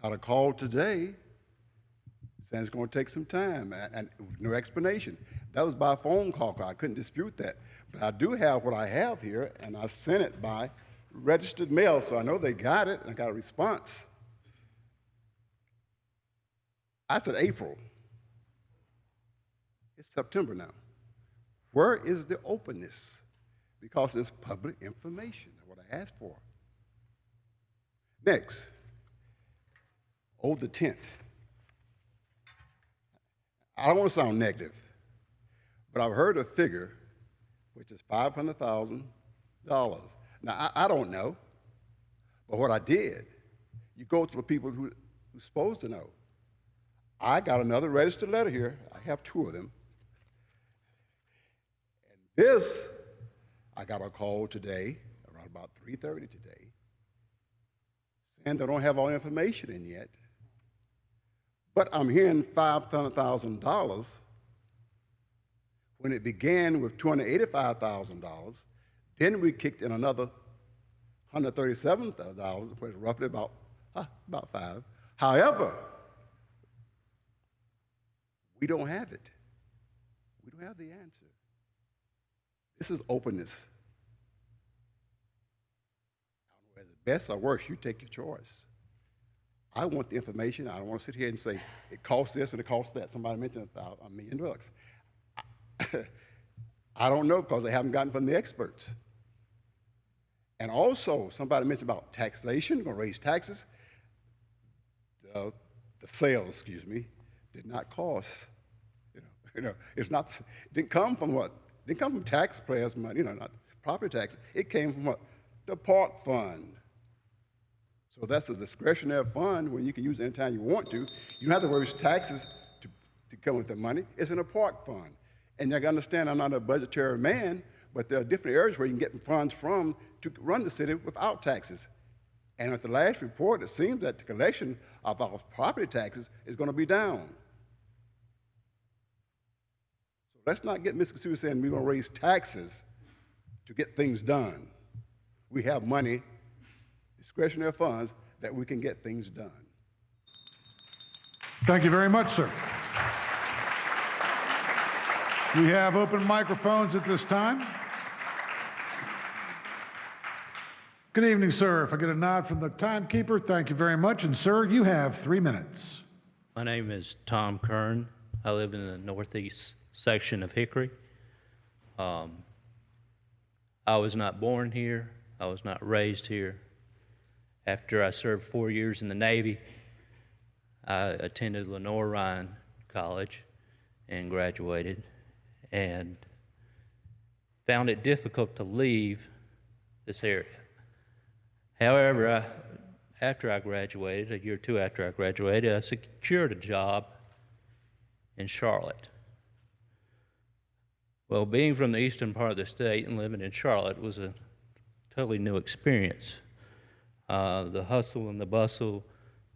Got a call today saying it's going to take some time and no explanation. That was by phone call. I couldn't dispute that. But I do have what I have here, and I sent it by registered mail, so I know they got it, and I got a response. I said April. It's September now. Where is the openness? Because it's public information, what I asked for. Next, the tent. I don't want to sound negative, but I've heard a figure, which is $500,000. Now, I don't know, but what I did, you go to the people who's supposed to know. I got another registered letter here. I have 2 of them. And this, I got a call today, around about 3:30 today, saying they don't have all the information in yet. But I'm hearing $500,000 when it began with $285,000. Then we kicked in another $137,000, which is roughly about 5. However, we don't have it. We don't have the answer. This is openness. Whether it's best or worse, you take your choice. I want the information. I don't want to sit here and say it costs this and it costs that. Somebody mentioned $1 million. I don't know because they haven't gotten from the experts. And also, somebody mentioned about taxation, going to raise taxes. The sales, excuse me, did not cost. It's not. It didn't come from what? It didn't come from taxpayers' money. Not property tax. It came from what? The park fund. So that's a discretionary fund when you can use it anytime you want to. You don't have to worry about taxes to come with the money. It's in a park fund. And you got to understand, I'm not a budgetary man, but there are different areas where you can get funds from to run the city without taxes. And at the last report, it seems that the collection of our property taxes is going to be down. So let's not get misconstrued saying we're going to raise taxes to get things done. We have money, discretionary funds, that we can get things done. Thank you very much, sir. We have open microphones at this time. Good evening, sir. If I get a nod from the timekeeper, thank you very much. And sir, you have 3 minutes. My name is Tom Kern. I live in the northeast section of Hickory. I was not born here. I was not raised here. After I served 4 years in the Navy, I attended Lenore Ryan College and graduated, and found it difficult to leave this area. However, after I graduated, a year or 2 after I graduated, I secured a job in Charlotte. Well, being from the eastern part of the state and living in Charlotte was a totally new experience. The hustle and the bustle,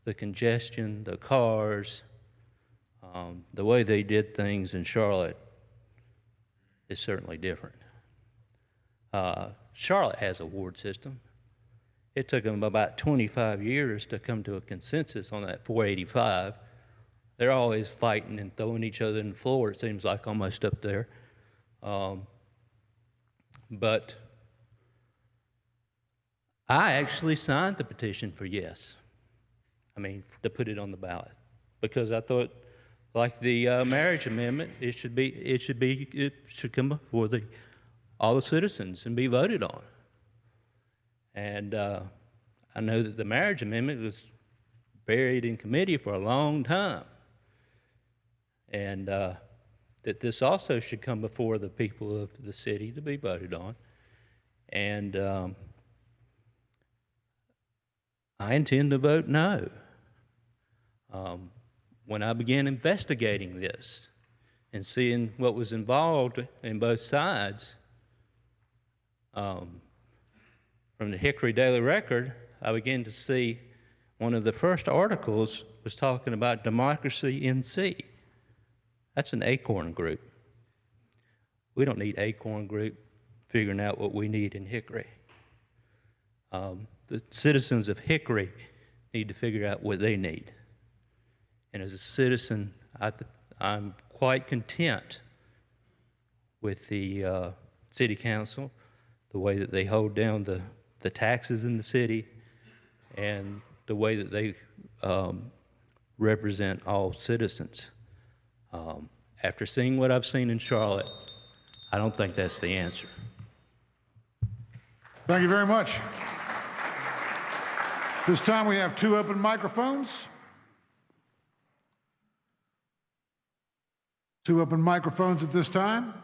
the congestion, the cars, the way they did things in Charlotte is certainly different. Charlotte has a ward system. It took them about 25 years to come to a consensus on that 485. They're always fighting and throwing each other in the floor, it seems like, almost up there. But I actually signed the petition for yes. To put it on the ballot, because I thought, like the marriage amendment, it should come before all the citizens and be voted on. And I know that the marriage amendment was buried in committee for a long time, and that this also should come before the people of the city to be voted on. And I intend to vote no. When I began investigating this and seeing what was involved in both sides, from the Hickory Daily Record, I began to see one of the first articles was talking about Democracy NC. That's an ACORN group. We don't need ACORN group figuring out what we need in Hickory. The citizens of Hickory need to figure out what they need. And as a citizen, I'm quite content with the city council, the way that they hold down the taxes in the city, and the way that they represent all citizens. After seeing what I've seen in Charlotte, I don't think that's the answer. Thank you very much. This time we have 2 open microphones. 2 open microphones at this time.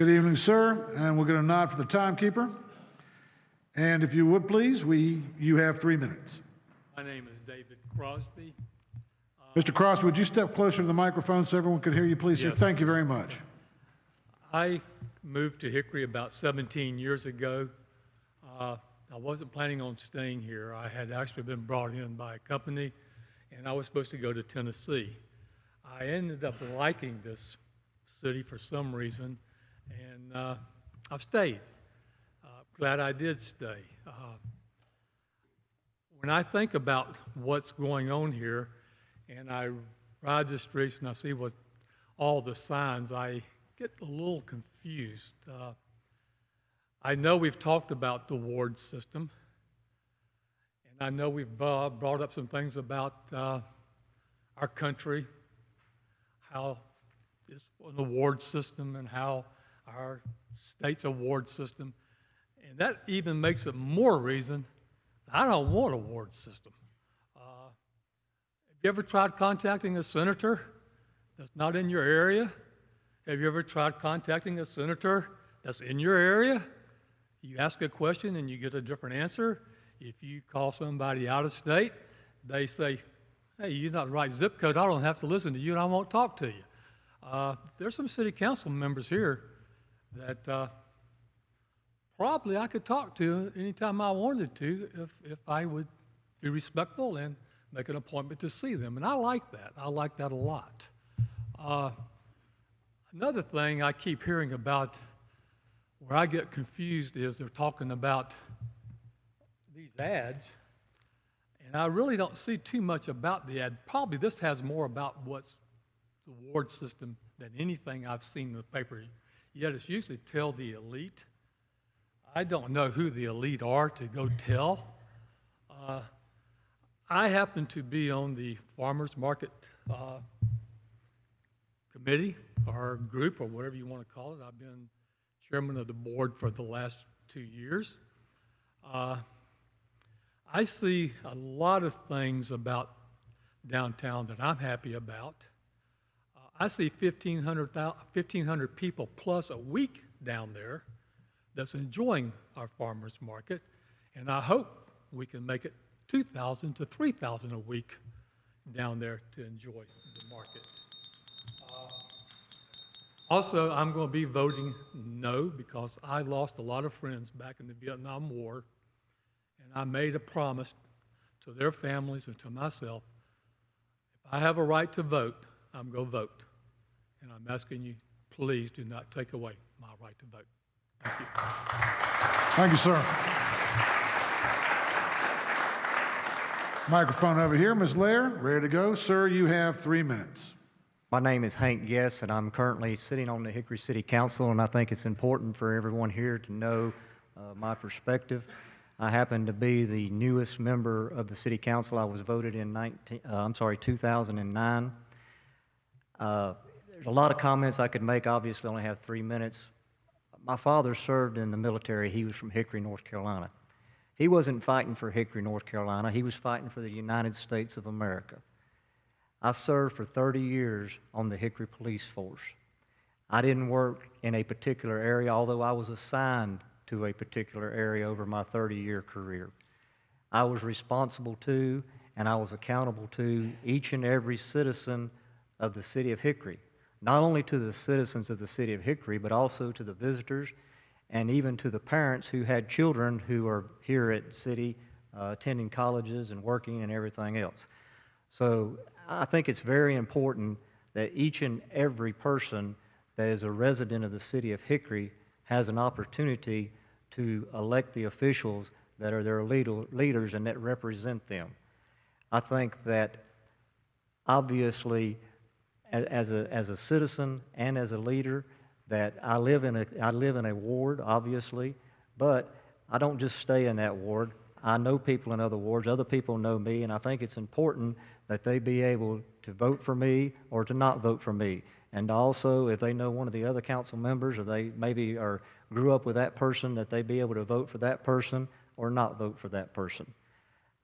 Good evening, sir, and we'll get a nod for the timekeeper. And if you would please, you have 3 minutes. My name is David Crosby. Mr. Crosby, would you step closer to the microphone so everyone could hear you, please, sir? Yes. Thank you very much. I moved to Hickory about 17 years ago. I wasn't planning on staying here. I had actually been brought in by a company, and I was supposed to go to Tennessee. I ended up liking this city for some reason, and I've stayed. Glad I did stay. When I think about what's going on here, and I ride the streets and I see what all the signs, I get a little confused. I know we've talked about the ward system, and I know we've brought up some things about our country, how it's an award system and how our state's award system, and that even makes it more reason I don't want a ward system. Have you ever tried contacting a senator that's not in your area? Have you ever tried contacting a senator that's in your area? You ask a question and you get a different answer. If you call somebody out of state, they say, hey, you're not the right zip code. I don't have to listen to you and I won't talk to you. There's some city council members here that probably I could talk to anytime I wanted to if I would be respectful and make an appointment to see them. And I like that. I like that a lot. Another thing I keep hearing about where I get confused is they're talking about these ads, and I really don't see too much about the ad. Probably this has more about what's the ward system than anything I've seen in the paper. Yet it's usually tell the elite. I don't know who the elite are to go tell. I happen to be on the farmers market committee or group or whatever you want to call it. I've been chairman of the board for the last 2 years. I see a lot of things about downtown that I'm happy about. I see 1,500 people plus a week down there that's enjoying our farmers market, and I hope we can make it 2,000 to 3,000 a week down there to enjoy the market. Also, I'm going to be voting no because I lost a lot of friends back in the Vietnam War, and I made a promise to their families and to myself, if I have a right to vote, I'm going to vote. And I'm asking you, please do not take away my right to vote. Thank you. Thank you, sir. Microphone over here, Ms. Lair, ready to go. Sir, you have 3 minutes. My name is Hank Guess, and I'm currently sitting on the Hickory City Council, and I think it's important for everyone here to know my perspective. I happen to be the newest member of the City Council. I was voted in 2009. There's a lot of comments I could make. Obviously, I only have 3 minutes. My father served in the military. He was from Hickory, North Carolina. He wasn't fighting for Hickory, North Carolina. He was fighting for the United States of America. I served for 30 years on the Hickory Police Force. I didn't work in a particular area, although I was assigned to a particular area over my 30-year career. I was responsible to, and I was accountable to each and every citizen of the city of Hickory. Not only to the citizens of the city of Hickory, but also to the visitors and even to the parents who had children who are here at the city attending colleges and working and everything else. So I think it's very important that each and every person that is a resident of the city of Hickory has an opportunity to elect the officials that are their leaders and that represent them. I think that obviously as a citizen and as a leader that I live in a ward, obviously, but I don't just stay in that ward. I know people in other wards, other people know me, and I think it's important that they be able to vote for me or to not vote for me. And also, if they know one of the other council members or they maybe grew up with that person, that they be able to vote for that person or not vote for that person.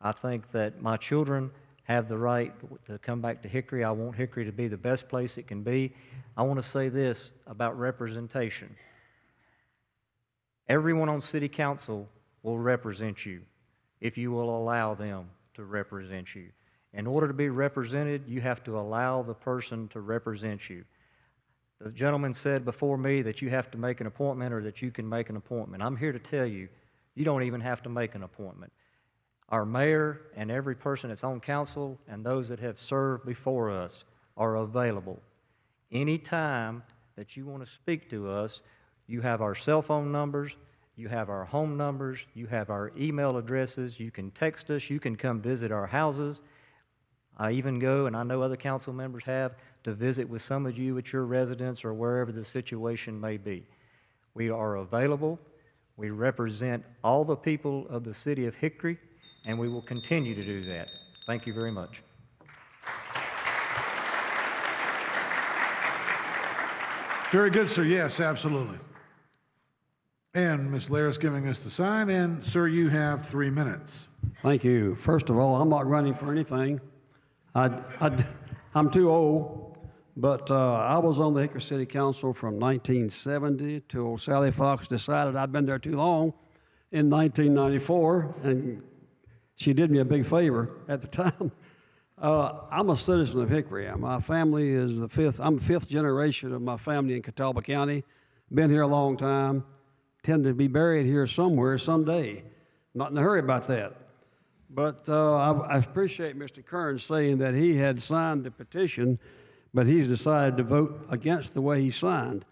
I think that my children have the right to come back to Hickory. I want Hickory to be the best place it can be. I want to say this about representation. Everyone on city council will represent you if you will allow them to represent you. In order to be represented, you have to allow the person to represent you. The gentleman said before me that you have to make an appointment or that you can make an appointment. I'm here to tell you, you don't even have to make an appointment. Our mayor and every person that's on council and those that have served before us are available. Anytime that you want to speak to us, you have our cell phone numbers, you have our home numbers, you have our email addresses, you can text us, you can come visit our houses. I even go, and I know other council members have, to visit with some of you at your residence or wherever the situation may be. We are available. We represent all the people of the city of Hickory, and we will continue to do that. Thank you very much. Very good, sir. Yes, absolutely. And Ms. Lair is giving us the sign, and sir, you have 3 minutes. Thank you. First of all, I'm not running for anything. I'm too old, but I was on the Hickory City Council from 1970 till Sally Fox decided I'd been there too long in 1994, and she did me a big favor at the time. I'm a citizen of Hickory. My family is I'm the fifth generation of my family in Catawba County. Been here a long time. Tend to be buried here somewhere someday. Not in a hurry about that. But I appreciate Mr. Kern saying that he had signed the petition, but he's decided to vote against the way he signed.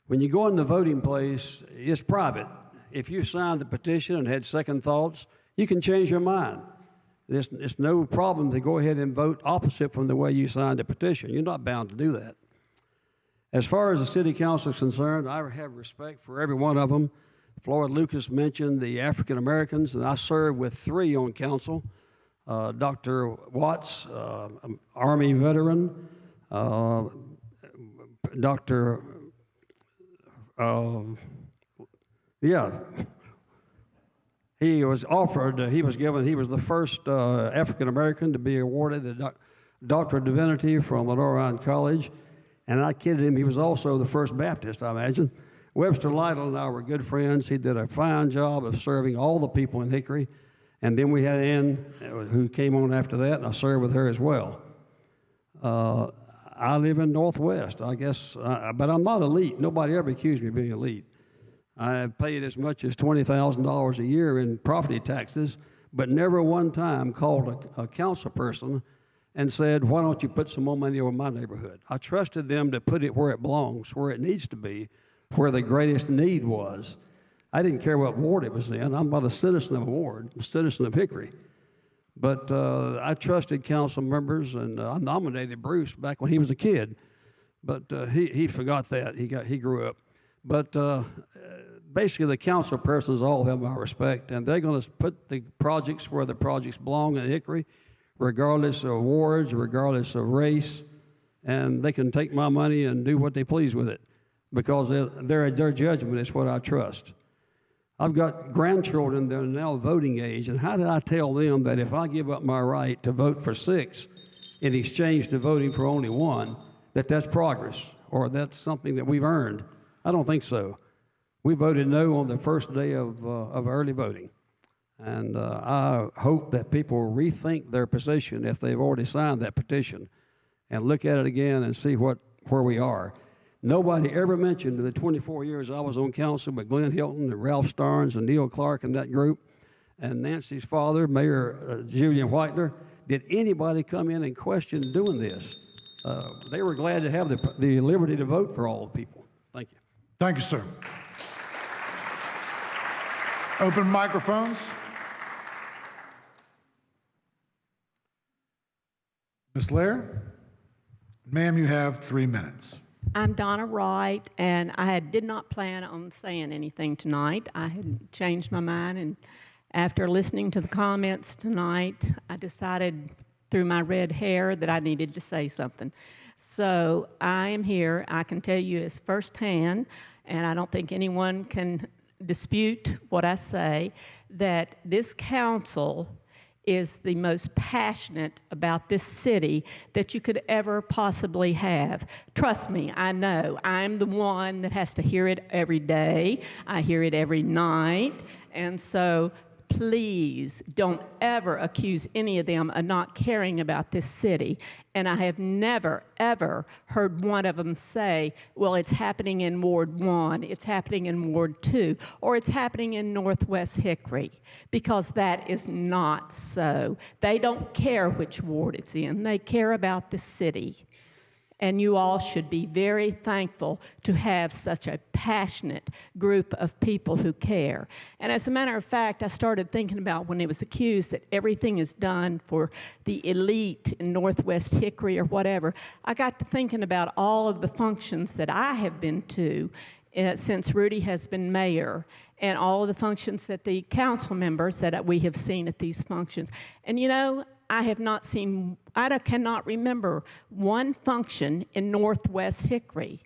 When you go in the voting place, it's private. If you signed the petition and had second thoughts, you can change your mind. It's no problem to go ahead and vote opposite from the way you signed the petition. You're not bound to do that. As far as the city council is concerned, I have respect for every one of them. Floyd Lucas mentioned the African Americans, and I served with 3 on council. Dr. Watts, Army veteran, Dr. He was the first African American to be awarded the Doctor of Divinity from Lenore College. And I kidded him, he was also the first Baptist, I imagine. Webster Lytle and I were good friends. He did a fine job of serving all the people in Hickory. And then we had Ann, who came on after that, and I served with her as well. I live in Northwest, I guess, but I'm not elite. Nobody ever accused me of being elite. I have paid as much as $20,000 a year in property taxes, but never one time called a council person and said, why don't you put some more money over my neighborhood? I trusted them to put it where it belongs, where it needs to be, where the greatest need was. I didn't care what ward it was in. I'm not a citizen of a ward. I'm a citizen of Hickory. But I trusted council members, and I nominated Bruce back when he was a kid. But he forgot that. He grew up. But basically, the council persons all have my respect, and they're going to put the projects where the projects belong in Hickory, regardless of wards, regardless of race, and they can take my money and do what they please with it, because their judgment is what I trust. I've got grandchildren that are now voting age, and how did I tell them that if I give up my right to vote for 6 in exchange to voting for only 1, that's progress, or that's something that we've earned? I don't think so. We voted no on the first day of early voting. And I hope that people will rethink their position if they've already signed that petition and look at it again and see where we are. Nobody ever mentioned in the 24 years I was on council but Glenn Hilton and Ralph Starnes and Neil Clark and that group and Nancy's father, Mayor Julian Whitener, did anybody come in and question doing this? They were glad to have the liberty to vote for all the people. Thank you. Thank you, sir. Open microphones. Ms. Lair, ma'am, you have 3 minutes. I'm Donna Wright, and I did not plan on saying anything tonight. I had changed my mind, and after listening to the comments tonight, I decided through my red hair that I needed to say something. So I am here. I can tell you it's firsthand, and I don't think anyone can dispute what I say, that this council is the most passionate about this city that you could ever possibly have. Trust me, I know. I'm the one that has to hear it every day. I hear it every night. And so please don't ever accuse any of them of not caring about this city. And I have never, ever heard one of them say, well, it's happening in Ward 1, it's happening in Ward 2, or it's happening in Northwest Hickory, because that is not so. They don't care which ward it's in. They care about the city. And you all should be very thankful to have such a passionate group of people who care. And as a matter of fact, I started thinking about when it was accused that everything is done for the elite in Northwest Hickory or whatever. I got to thinking about all of the functions that I have been to since Rudy has been mayor, and all of the functions that the council members that we have seen at these functions. And you know, I cannot remember one function in Northwest Hickory.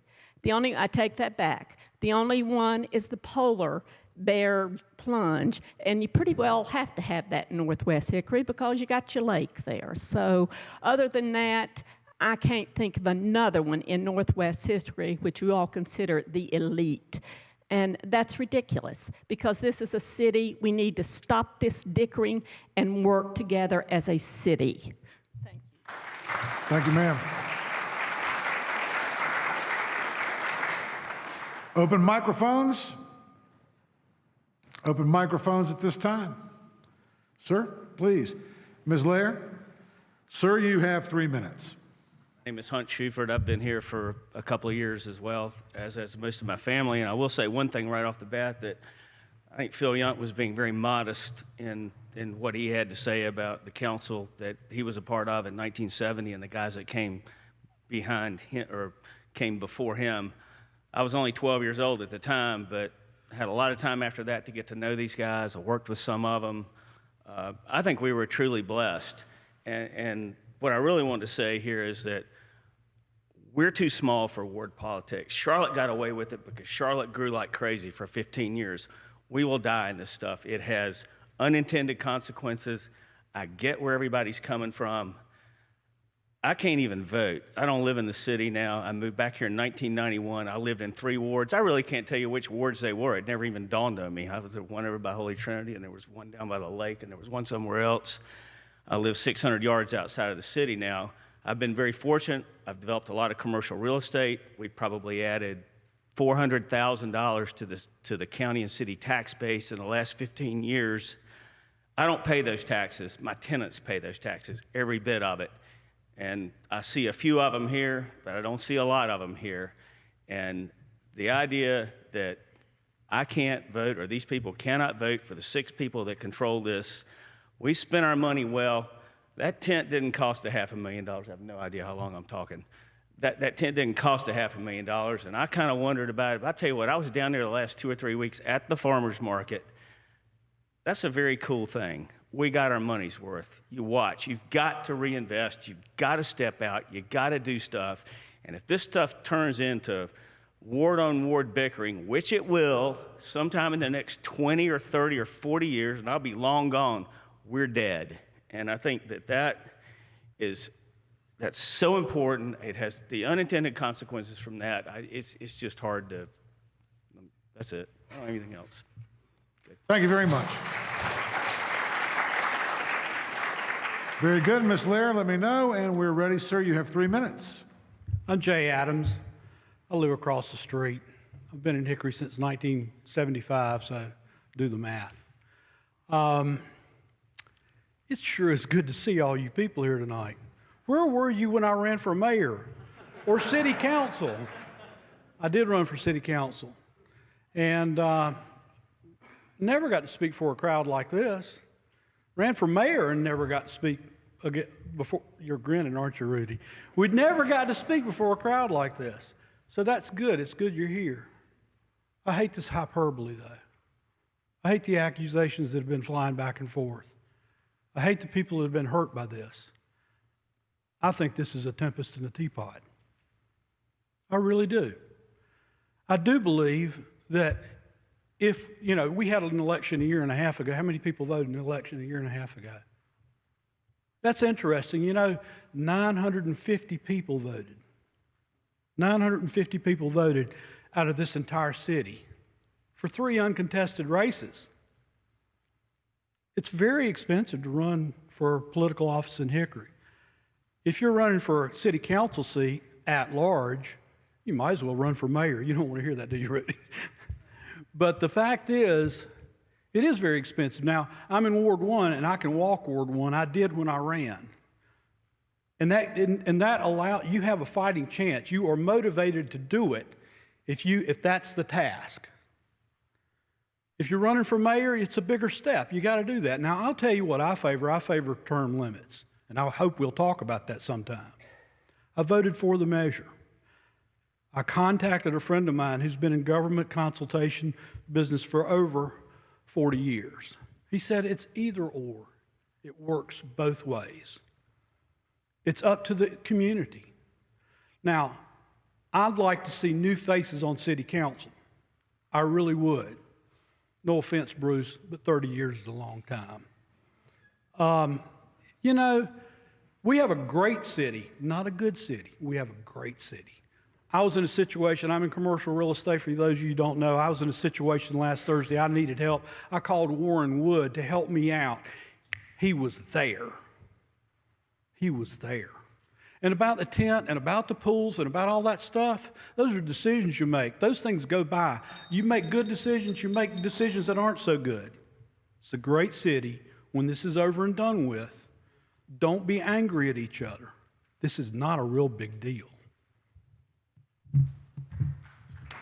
I take that back. The only one is the polar bear plunge, and you pretty well have to have that in Northwest Hickory because you got your lake there. So other than that, I can't think of another one in Northwest Hickory which you all consider the elite. And that's ridiculous, because this is a city. We need to stop this dickering and work together as a city. Thank you. Thank you, ma'am. Open microphones. Open microphones at this time. Sir, please. Ms. Lair, sir, you have 3 minutes. My name is Hunt Shuford. I've been here for a couple of years as well, as most of my family. And I will say one thing right off the bat, that I think Phil Yount was being very modest in what he had to say about the council that he was a part of in 1970 and the guys that came behind him or came before him. I was only 12 years old at the time, but had a lot of time after that to get to know these guys. I worked with some of them. I think we were truly blessed. And what I really want to say here is that we're too small for ward politics. Charlotte got away with it because Charlotte grew like crazy for 15 years. We will die in this stuff. It has unintended consequences. I get where everybody's coming from. I can't even vote. I don't live in the city now. I moved back here in 1991. I lived in 3 wards. I really can't tell you which wards they were. It never even dawned on me. I was at one over by Holy Trinity, and there was one down by the lake, and there was one somewhere else. I live 600 yards outside of the city now. I've been very fortunate. I've developed a lot of commercial real estate. We probably added $400,000 to the county and city tax base in the last 15 years. I don't pay those taxes. My tenants pay those taxes, every bit of it. And I see a few of them here, but I don't see a lot of them here. And the idea that I can't vote or these people cannot vote for the 6 people that control this, we spent our money well. That tent didn't cost $500,000. I have no idea how long I'm talking. That tent didn't cost $500,000, and I kind of wondered about it. But I tell you what, I was down there the last 2 or 3 weeks at the farmer's market. That's a very cool thing. We got our money's worth. You watch. You've got to reinvest. You've got to step out. You've got to do stuff. And if this stuff turns into ward-on-ward bickering, which it will sometime in the next 20 or 30 or 40 years, and I'll be long gone, we're dead. And I think that's so important. It has the unintended consequences from that. It's just hard to, that's it. I don't have anything else. Good. Thank you very much. Very good, Ms. Lair, let me know, and we're ready, sir. You have 3 minutes. I'm Jay Adams. I live across the street. I've been in Hickory since 1975, so do the math. It sure is good to see all you people here tonight. Where were you when I ran for mayor or city council? I did run for city council, and never got to speak before a crowd like this. Ran for mayor and never got to speak again before. You're grinning, aren't you, Rudy? We'd never got to speak before a crowd like this. So that's good. It's good you're here. I hate this hyperbole, though. I hate the accusations that have been flying back and forth. I hate the people that have been hurt by this. I think this is a tempest in a teapot. I really do. I do believe that if, we had an election a year and a half ago. How many people voted in an election a year and a half ago? That's interesting. You know, 950 people voted. 950 people voted out of this entire city for 3 uncontested races. It's very expensive to run for political office in Hickory. If you're running for a city council seat at large, you might as well run for mayor. You don't want to hear that, do you, Rick? But the fact is, it is very expensive. Now, I'm in Ward 1, and I can walk Ward 1. I did when I ran. And that you have a fighting chance. You are motivated to do it if that's the task. If you're running for mayor, it's a bigger step. You got to do that. Now, I'll tell you what I favor. I favor term limits, and I hope we'll talk about that sometime. I voted for the measure. I contacted a friend of mine who's been in government consultation business for over 40 years. He said it's either or. It works both ways. It's up to the community. Now, I'd like to see new faces on city council. I really would. No offense, Bruce, but 30 years is a long time. You know, we have a great city, not a good city. We have a great city. I was in a situation, I'm in commercial real estate, for those of you who don't know, I was in a situation last Thursday, I needed help. I called Warren Wood to help me out. He was there. He was there. And about the tent and about the pools and about all that stuff, those are decisions you make. Those things go by. You make good decisions, you make decisions that aren't so good. It's a great city. When this is over and done with, don't be angry at each other. This is not a real big deal.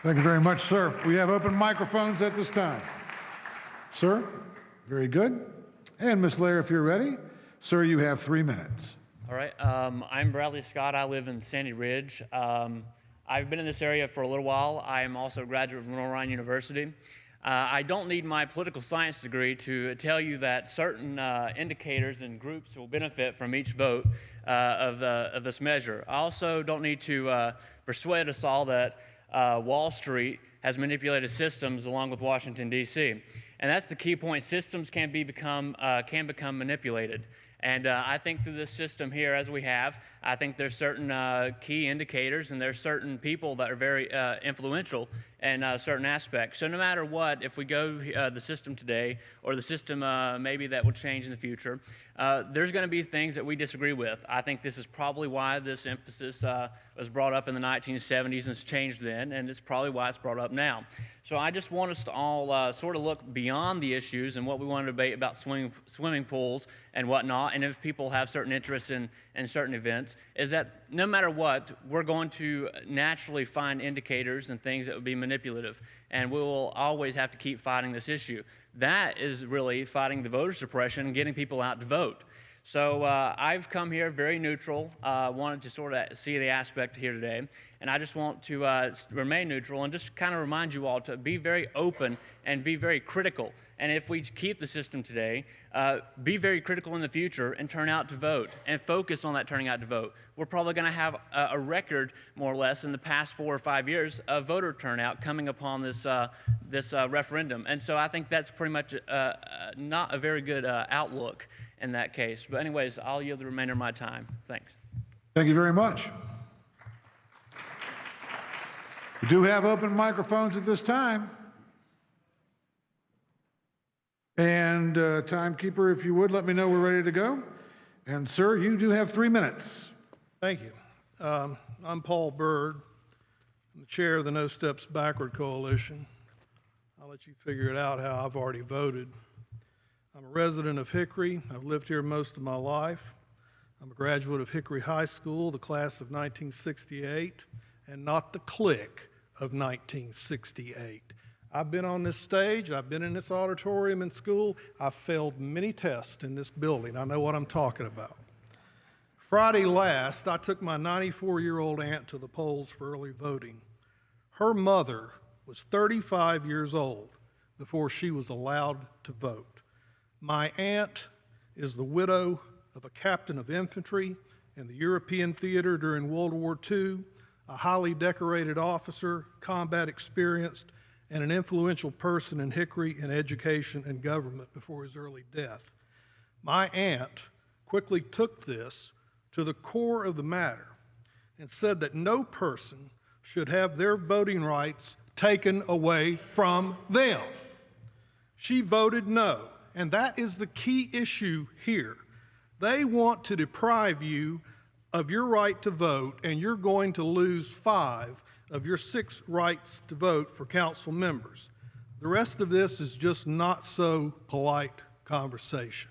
Thank you very much, sir. We have open microphones at this time. Sir, very good. And Ms. Lair, if you're ready. Sir, you have 3 minutes. All right. I'm Bradley Scott. I live in Sandy Ridge. I've been in this area for a little while. I am also a graduate from North Ryan University. I don't need my political science degree to tell you that certain indicators and groups will benefit from each vote of this measure. I also don't need to persuade us all that Wall Street has manipulated systems along with Washington, D.C. And that's the key point. Systems can become manipulated. And I think through this system here, as we have, I think there's certain key indicators and there's certain people that are very influential in certain aspects. So no matter what, if we go the system today or the system maybe that will change in the future, there's going to be things that we disagree with. I think this is probably why this emphasis was brought up in the 1970s and it's changed then, and it's probably why it's brought up now. So I just want us to all sort of look beyond the issues and what we want to debate about swimming pools and whatnot, and if people have certain interests in certain events, is that no matter what, we're going to naturally find indicators and things that would be manipulative, and we will always have to keep fighting this issue. That is really fighting the voter suppression and getting people out to vote. So I've come here very neutral, wanted to sort of see the aspect here today, and I just want to remain neutral and just kind of remind you all to be very open and be very critical. And if we keep the system today, be very critical in the future and turn out to vote and focus on that turning out to vote. We're probably going to have a record, more or less, in the past 4 or 5 years of voter turnout coming upon this referendum. And so I think that's pretty much not a very good outlook in that case. But anyways, I'll yield the remainder of my time. Thanks. Thank you very much. We do have open microphones at this time. And timekeeper, if you would, let me know we're ready to go. And sir, you do have 3 minutes. Thank you. I'm Paul Bird. I'm the chair of the No Steps Backward Coalition. I'll let you figure it out how I've already voted. I'm a resident of Hickory. I've lived here most of my life. I'm a graduate of Hickory High School, the class of 1968, and not the clique of 1968. I've been on this stage, I've been in this auditorium in school, I've failed many tests in this building. I know what I'm talking about. Friday last, I took my 94-year-old aunt to the polls for early voting. Her mother was 35 years old before she was allowed to vote. My aunt is the widow of a captain of infantry in the European theater during World War II, a highly decorated officer, combat experienced, and an influential person in Hickory in education and government before his early death. My aunt quickly took this to the core of the matter and said that no person should have their voting rights taken away from them. She voted no, and that is the key issue here. They want to deprive you of your right to vote, and you're going to lose 5 of your 6 rights to vote for council members. The rest of this is just not so polite conversation.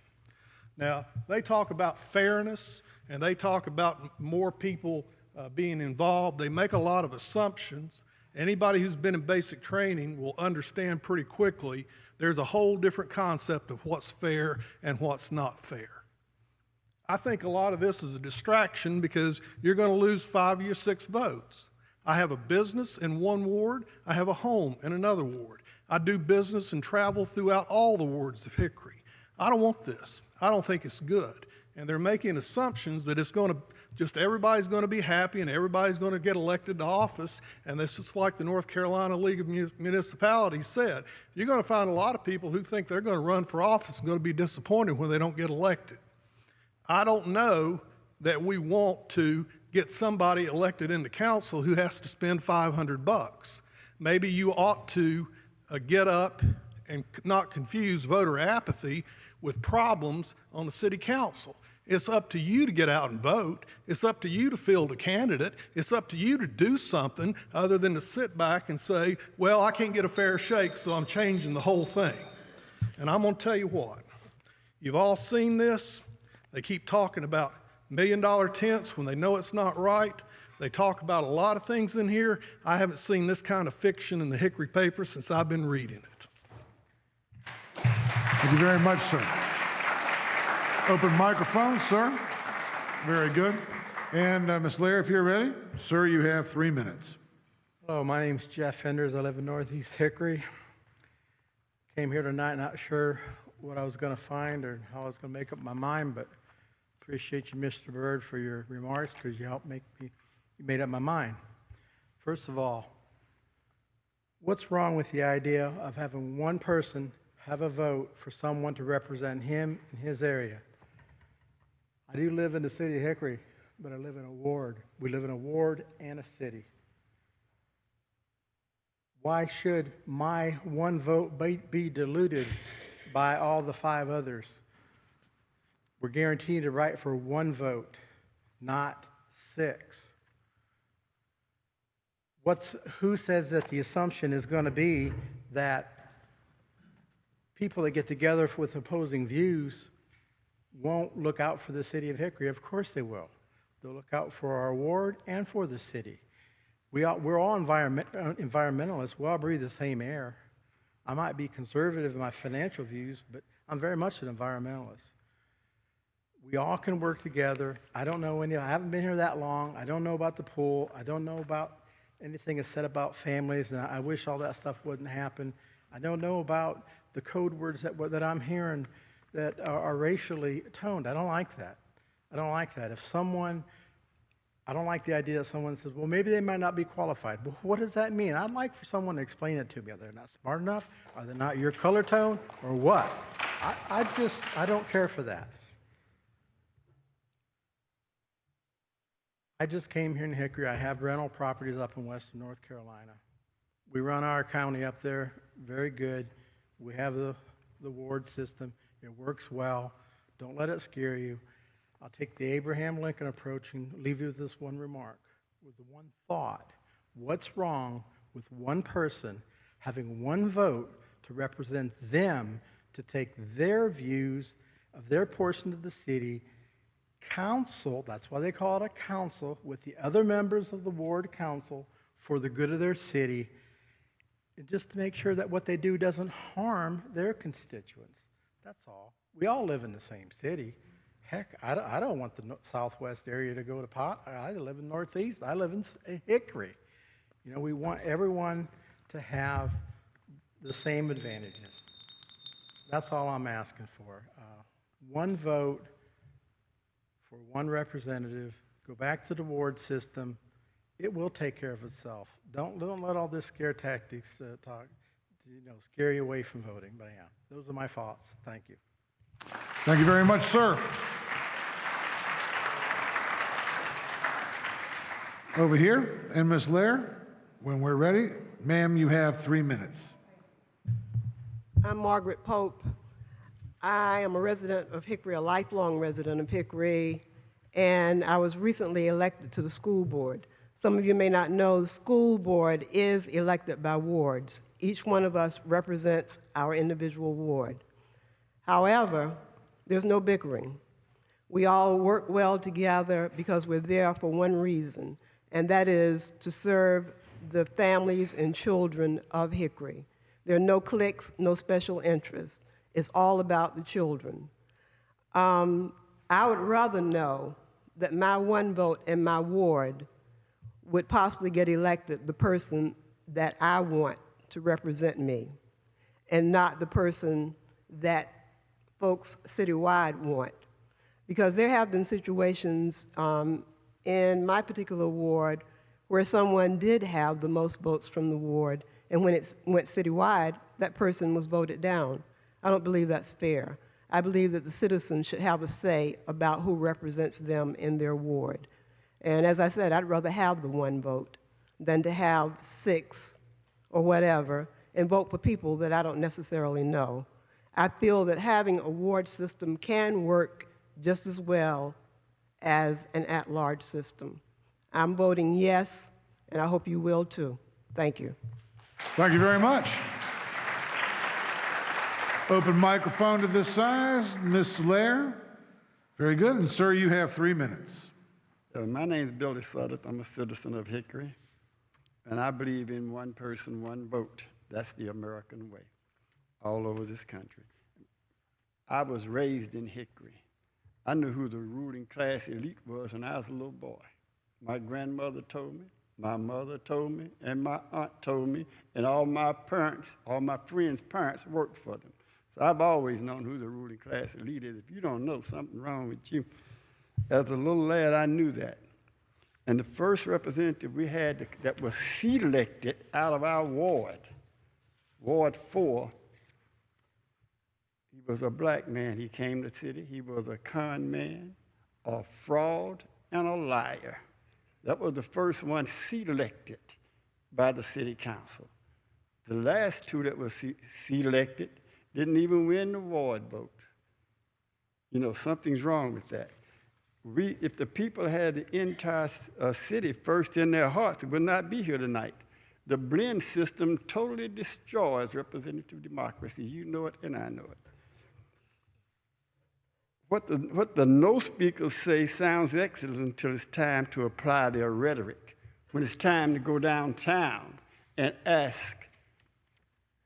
Now, they talk about fairness, and they talk about more people being involved. They make a lot of assumptions. Anybody who's been in basic training will understand pretty quickly there's a whole different concept of what's fair and what's not fair. I think a lot of this is a distraction because you're going to lose 5 of your 6 votes. I have a business in one ward. I have a home in another ward. I do business and travel throughout all the wards of Hickory. I don't want this. I don't think it's good. And they're making assumptions that it's going to just everybody's going to be happy and everybody's going to get elected to office. And this is like the North Carolina League of Municipalities said. You're going to find a lot of people who think they're going to run for office and going to be disappointed when they don't get elected. I don't know that we want to get somebody elected into council who has to spend $500. Maybe you ought to get up and not confuse voter apathy with problems on the city council. It's up to you to get out and vote. It's up to you to field a candidate. It's up to you to do something other than to sit back and say, well, I can't get a fair shake, so I'm changing the whole thing. And I'm going to tell you what. You've all seen this. They keep talking about $1 million tents when they know it's not right. They talk about a lot of things in here. I haven't seen this kind of fiction in the Hickory paper since I've been reading it. Thank you very much, sir. Open microphone, sir. Very good. And Ms. Lair, if you're ready. Sir, you have 3 minutes. Hello, my name's Jeff Henders. I live in Northeast Hickory. Came here tonight not sure what I was going to find or how I was going to make up my mind, but appreciate you, Mr. Byrd, for your remarks because you helped you made up my mind. First of all, what's wrong with the idea of having one person have a vote for someone to represent him in his area? I do live in the city of Hickory, but I live in a ward. We live in a ward and a city. Why should my one vote be diluted by all the 5 others? We're guaranteed a right for one vote, not 6. Who says that the assumption is going to be that people that get together with opposing views won't look out for the city of Hickory? Of course they will. They'll look out for our ward and for the city. We're all environmentalists. We all breathe the same air. I might be conservative in my financial views, but I'm very much an environmentalist. We all can work together. I haven't been here that long. I don't know about the pool. I don't know about anything that's said about families, and I wish all that stuff wouldn't happen. I don't know about the code words that I'm hearing that are racially toned. I don't like that. I don't like that. I don't like the idea that someone says, well, maybe they might not be qualified. Well, what does that mean? I'd like for someone to explain it to me. Are they not smart enough? Are they not your color tone? Or what? I don't care for that. I just came here in Hickory. I have rental properties up in western North Carolina. We run our county up there very good. We have the ward system. It works well. Don't let it scare you. I'll take the Abraham Lincoln approach and leave you with this one remark, with the one thought. What's wrong with one person having one vote to represent them, to take their views of their portion of the city, council, that's why they call it a council, with the other members of the ward council for the good of their city, and just to make sure that what they do doesn't harm their constituents. That's all. We all live in the same city. Heck, I don't want the southwest area to go to pot. I live in Northeast. I live in Hickory. You know, we want everyone to have the same advantages. That's all I'm asking for. One vote for one representative. Go back to the ward system. It will take care of itself. Don't let all this scare tactics scare you away from voting. But yeah, those are my thoughts. Thank you. Thank you very much, sir. over here. And Ms. Lair, when we're ready, ma'am, you have 3 minutes. I'm Margaret Pope. I am a resident of Hickory, a lifelong resident of Hickory, and I was recently elected to the school board. Some of you may not know the school board is elected by wards. Each one of us represents our individual ward. However, there's no bickering. We all work well together because we're there for one reason, and that is to serve the families and children of Hickory. There are no cliques, no special interests. It's all about the children. I would rather know that my one vote in my ward would possibly get elected the person that I want to represent me, and not the person that folks citywide want. Because there have been situations in my particular ward where someone did have the most votes from the ward, and when it went citywide, that person was voted down. I don't believe that's fair. I believe that the citizens should have a say about who represents them in their ward. And as I said, I'd rather have the one vote than to have 6 or whatever and vote for people that I don't necessarily know. I feel that having a ward system can work just as well as an at-large system. I'm voting yes, and I hope you will too. Thank you. Thank you very much. Open microphone to this side, Ms. Lair. Very good. And sir, you have 3 minutes. My name is Billy Suddeth. I'm a citizen of Hickory, and I believe in one person, one vote. That's the American way all over this country. I was raised in Hickory. I knew who the ruling class elite was when I was a little boy. My grandmother told me, my mother told me, and my aunt told me, and all my parents, all my friends' parents worked for them. So I've always known who the ruling class elite is. If you don't know, something wrong with you. As a little lad, I knew that. And the first representative we had that was selected out of our ward, Ward 4, he was a black man. He came to the city. He was a con man, a fraud, and a liar. That was the first one selected by the city council. The last 2 that were selected didn't even win the ward vote. You know, something's wrong with that. If the people had the entire city first in their hearts, we would not be here tonight. The blend system totally destroys representative democracy. You know it, and I know it. What the no speakers say sounds excellent until it's time to apply their rhetoric. When it's time to go downtown and ask,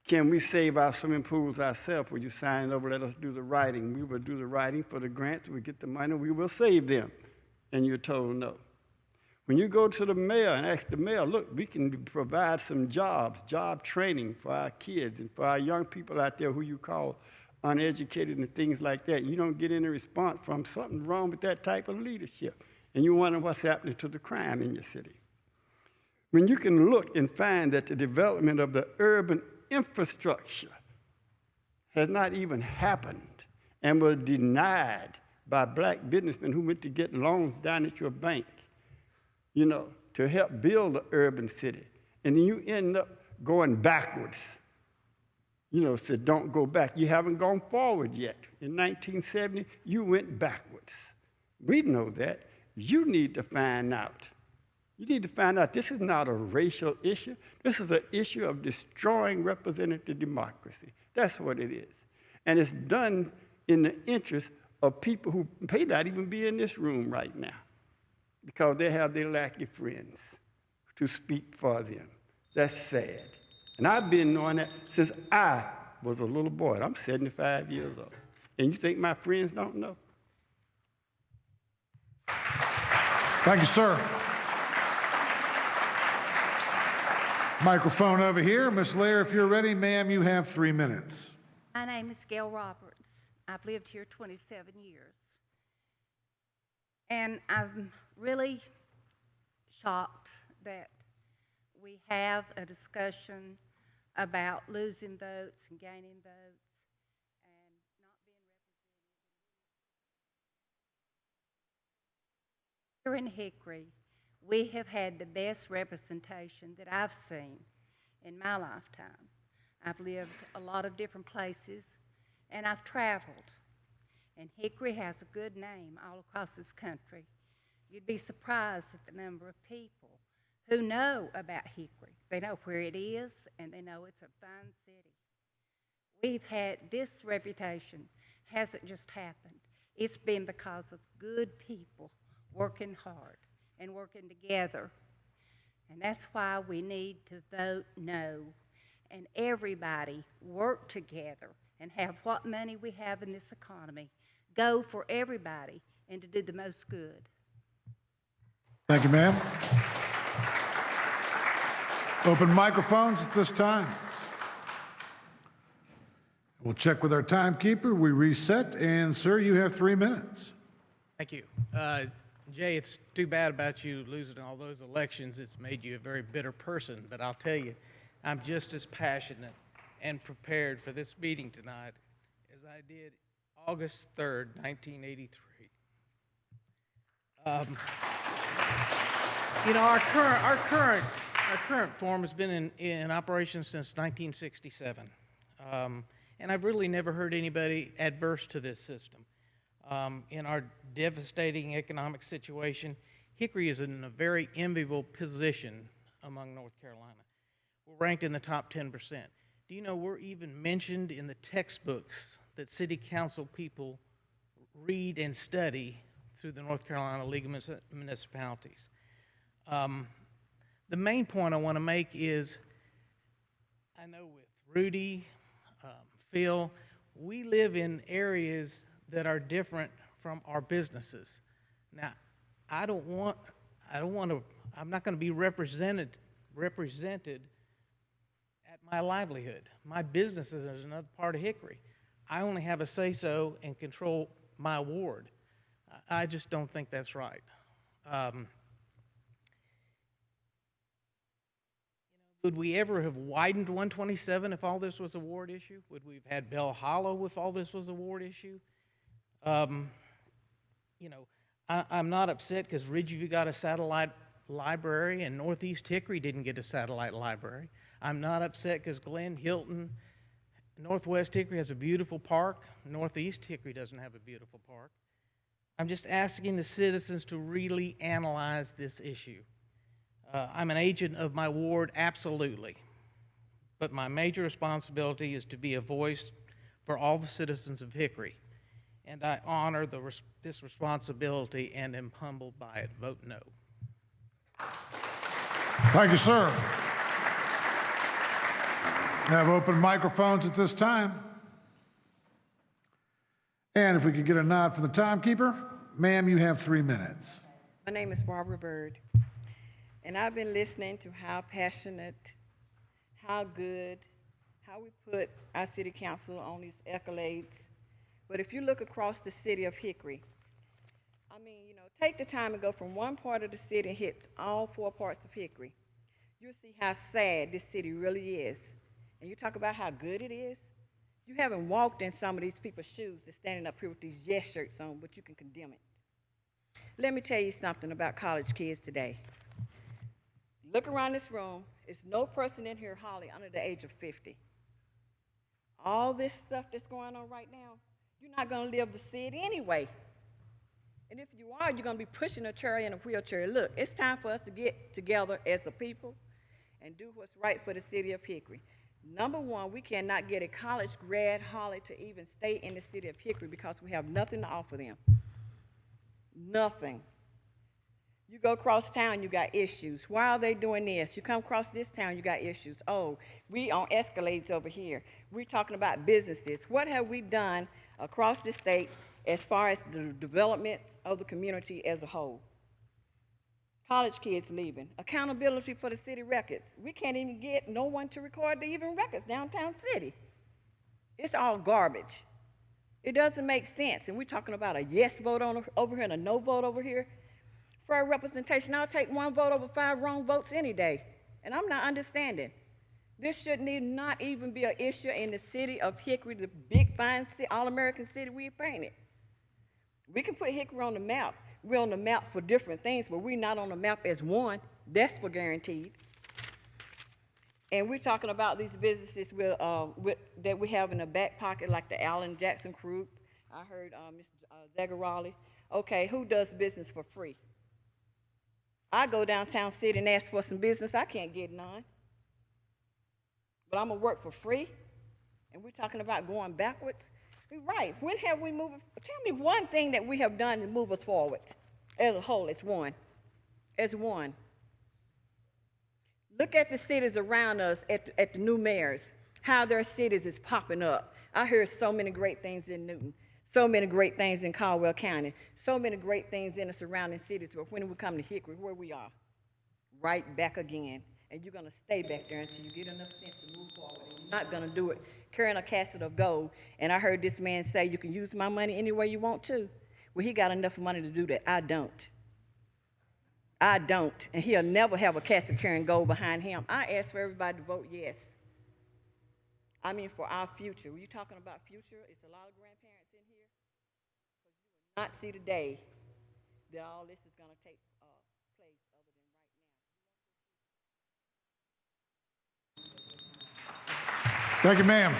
can we save our swimming pools ourselves? Would you sign it over, let us do the writing? We will do the writing for the grants, we get the money, we will save them. And you're told no. When you go to the mayor and ask the mayor, look, we can provide some jobs, job training for our kids and for our young people out there who you call uneducated and things like that. You don't get any response from something wrong with that type of leadership. And you wonder what's happening to the crime in your city. When you can look and find that the development of the urban infrastructure has not even happened and was denied by black businessmen who went to get loans down at your bank, you know, to help build the urban city. And then you end up going backwards. You know, said don't go back. You haven't gone forward yet. In 1970, you went backwards. We know that. You need to find out. You need to find out this is not a racial issue. This is an issue of destroying representative democracy. That's what it is. And it's done in the interest of people who may not even be in this room right now because they have their lackey friends to speak for them. That's sad. And I've been knowing that since I was a little boy. I'm 75 years old. And you think my friends don't know? Thank you, sir. Microphone over here. Ms. Lair, if you're ready, ma'am, you have 3 minutes. My name is Gail Roberts. I've lived here 27 years. And I'm really shocked that we have a discussion about losing votes and gaining votes and not being represented. Here in Hickory, We have had the best representation that I've seen in my lifetime. I've lived a lot of different places, and I've traveled. And Hickory has a good name all across this country. You'd be surprised at the number of people who know about Hickory. They know where it is, and they know it's a fine city. We've had this reputation, hasn't just happened. It's been because of good people working hard and working together. And that's why we need to vote no, and everybody work together and have what money we have in this economy go for everybody and to do the most good. Thank you, ma'am. Open microphones at this time. We'll check with our timekeeper. We reset, and sir, you have 3 minutes. Thank you. Jay, it's too bad about you losing all those elections. It's made you a very bitter person, but I'll tell you, I'm just as passionate and prepared for this meeting tonight as I did August 3rd, 1983. You know, our current form has been in operation since 1967. And I've really never heard anybody adverse to this system. In our devastating economic situation, Hickory is in a very enviable position among North Carolina. We're ranked in the top 10%. Do you know we're even mentioned in the textbooks that city council people read and study through the North Carolina League of Municipalities? The main point I want to make is, I know with Rudy, Phil, we live in areas that are different from our businesses. Now, I'm not going to be represented at my livelihood. My business is another part of Hickory. I only have a say-so and control my ward. I just don't think that's right. Would we ever have widened 127 if all this was a ward issue? Would we have had Bell Hollow if all this was a ward issue? You know, I'm not upset because Ridgeview got a satellite library and Northeast Hickory didn't get a satellite library. I'm not upset because Glen Hilton, Northwest Hickory has a beautiful park. Northeast Hickory doesn't have a beautiful park. I'm just asking the citizens to really analyze this issue. I'm an agent of my ward, absolutely. But my major responsibility is to be a voice for all the citizens of Hickory. And I honor this responsibility and am humbled by it. Vote no. Thank you, sir. Have open microphones at this time. And if we could get a nod from the timekeeper, ma'am, you have 3 minutes. My name is Barbara Bird, and I've been listening to how passionate, how good, how we put our city council on these accolades. But if you look across the city of Hickory, I mean, you know, take the time and go from one part of the city and hit all 4 parts of Hickory. You'll see how sad this city really is. And you talk about how good it is. You haven't walked in some of these people's shoes that's standing up here with these yes shirts on, but you can condemn it. Let me tell you something about college kids today. Look around this room. There's no person in here hardly under the age of 50. All this stuff that's going on right now, you're not going to live to see it anyway. And if you are, you're going to be pushing a chair in a wheelchair. Look, it's time for us to get together as a people and do what's right for the city of Hickory. Number one, we cannot get a college grad hardly to even stay in the city of Hickory because we have nothing to offer them. Nothing. You go across town, you got issues. Why are they doing this? You come across this town, you got issues. Oh, we on escalades over here. We're talking about businesses. What have we done across the state as far as the development of the community as a whole? College kids leaving. Accountability for the city records. We can't even get no one to record the even records downtown city. It's all garbage. It doesn't make sense. And we're talking about a yes vote over here and a no vote over here. For our representation, I'll take 1 vote over 5 wrong votes any day. And I'm not understanding. This should not even be an issue in the city of Hickory, the big, fine, all-American city we painted. We can put Hickory on the map. we're on the map for different things, but we're not on the map as one. That's for guaranteed. And we're talking about these businesses that we have in the back pocket, like the Allen Jackson Group. I heard Mr. Zagarali. Okay, who does business for free? I go downtown city and ask for some business. I can't get none. But I'm going to work for free? And we're talking about going backwards? Right. When have we moved? Tell me one thing that we have done to move us forward as a whole, as one. As one. Look at the cities around us, at the new mayors, how their cities is popping up. I heard so many great things in Newton, so many great things in Caldwell County, so many great things in the surrounding cities, but when we come to Hickory, where we are, right back again. And you're going to stay back there until you get enough sense to move forward. And you're not going to do it carrying a casket of gold. And I heard this man say, you can use my money any way you want to. Well, he got enough money to do that. I don't. I don't. And he'll never have a casket carrying gold behind him. I ask for everybody to vote yes. I mean, for our future. When you're talking about future, it's a lot of grandparents in here. Because you will not see the day that all this is going to take place other than right now. Thank you, ma'am.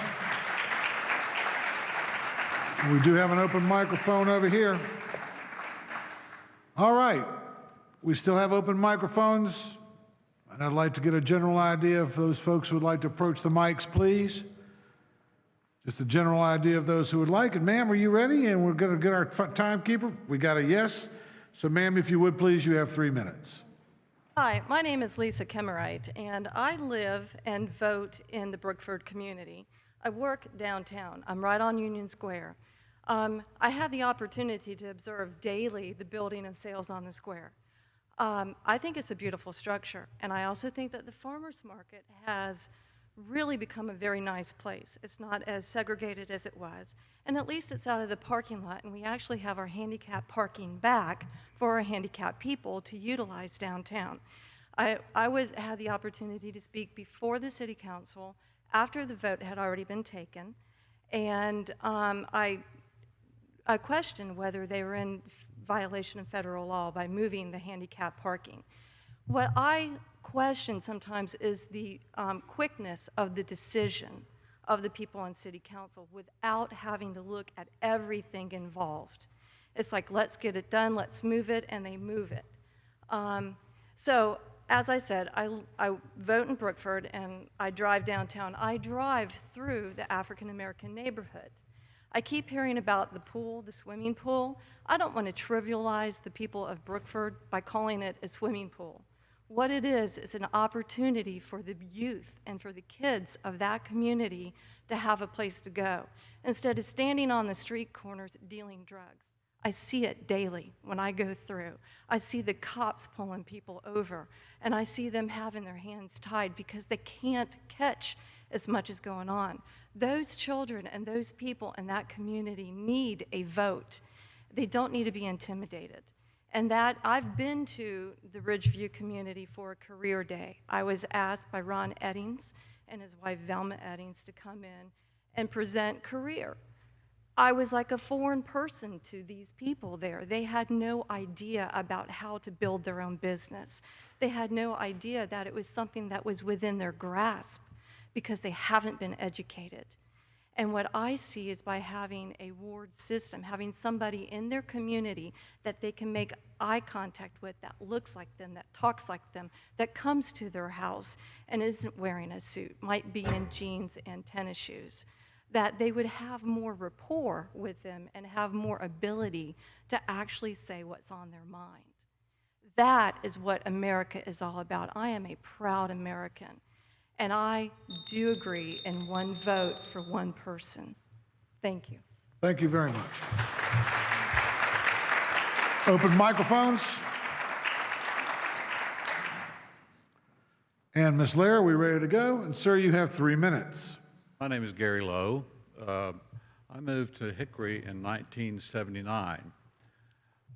We do have an open microphone over here. All right. We still have open microphones, and I'd like to get a general idea of those folks who would like to approach the mics, please. Just a general idea of those who would like it. Ma'am, are you ready? And we're going to get our timekeeper. We got a yes. So, ma'am, if you would, please, you have 3 minutes. Hi, my name is Lisa Kemmerite, and I live and vote in the Brookford community. I work downtown. I'm right on Union Square. I had the opportunity to observe daily the building of sales on the square. I think it's a beautiful structure, and I also think that the farmers market has really become a very nice place. It's not as segregated as it was, and at least it's out of the parking lot, and we actually have our handicap parking back for our handicapped people to utilize downtown. I had the opportunity to speak before the city council after the vote had already been taken, and I questioned whether they were in violation of federal law by moving the handicap parking. What I question sometimes is the quickness of the decision of the people on city council without having to look at everything involved. It's like, let's get it done, let's move it, and they move it. So, as I said, I vote in Brookford and I drive downtown. I drive through the African American neighborhood. I keep hearing about the pool, the swimming pool. I don't want to trivialize the people of Brookford by calling it a swimming pool. What it is an opportunity for the youth and for the kids of that community to have a place to go, instead of standing on the street corners dealing drugs. I see it daily when I go through. I see the cops pulling people over, and I see them having their hands tied because they can't catch as much as going on. Those children and those people in that community need a vote. They don't need to be intimidated. And that, I've been to the Ridgeview community for a career day. I was asked by Ron Eddings and his wife Velma Eddings to come in and present career. I was like a foreign person to these people there. They had no idea about how to build their own business. They had no idea that it was something that was within their grasp because they haven't been educated. And what I see is by having a ward system, having somebody in their community that they can make eye contact with, that looks like them, that talks like them, that comes to their house and isn't wearing a suit, might be in jeans and tennis shoes, that they would have more rapport with them and have more ability to actually say what's on their mind. That is what America is all about. I am a proud American. And I do agree in one vote for one person. Thank you. Thank you very much. Open microphones. And Ms. Lair, are we ready to go? And sir, you have 3 minutes. My name is Gary Lowe. I moved to Hickory in 1979.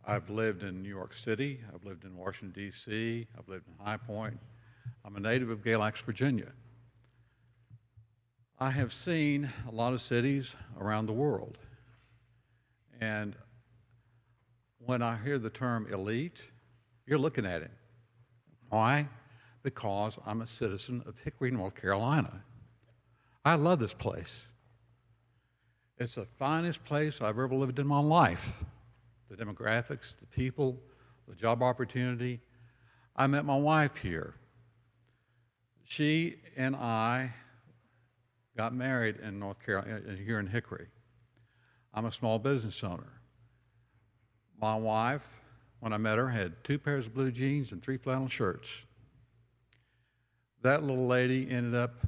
I've lived in New York City. I've lived in Washington, D.C. I've lived in High Point. I'm a native of Galax, Virginia. I have seen a lot of cities around the world. And when I hear the term elite, you're looking at him. Why? Because I'm a citizen of Hickory, North Carolina. I love this place. It's the finest place I've ever lived in my life. The demographics, the people, the job opportunity. I met my wife here. She and I got married in North Carolina, here in Hickory. I'm a small business owner. My wife, when I met her, had 2 pairs of blue jeans and 3 flannel shirts. That little lady ended up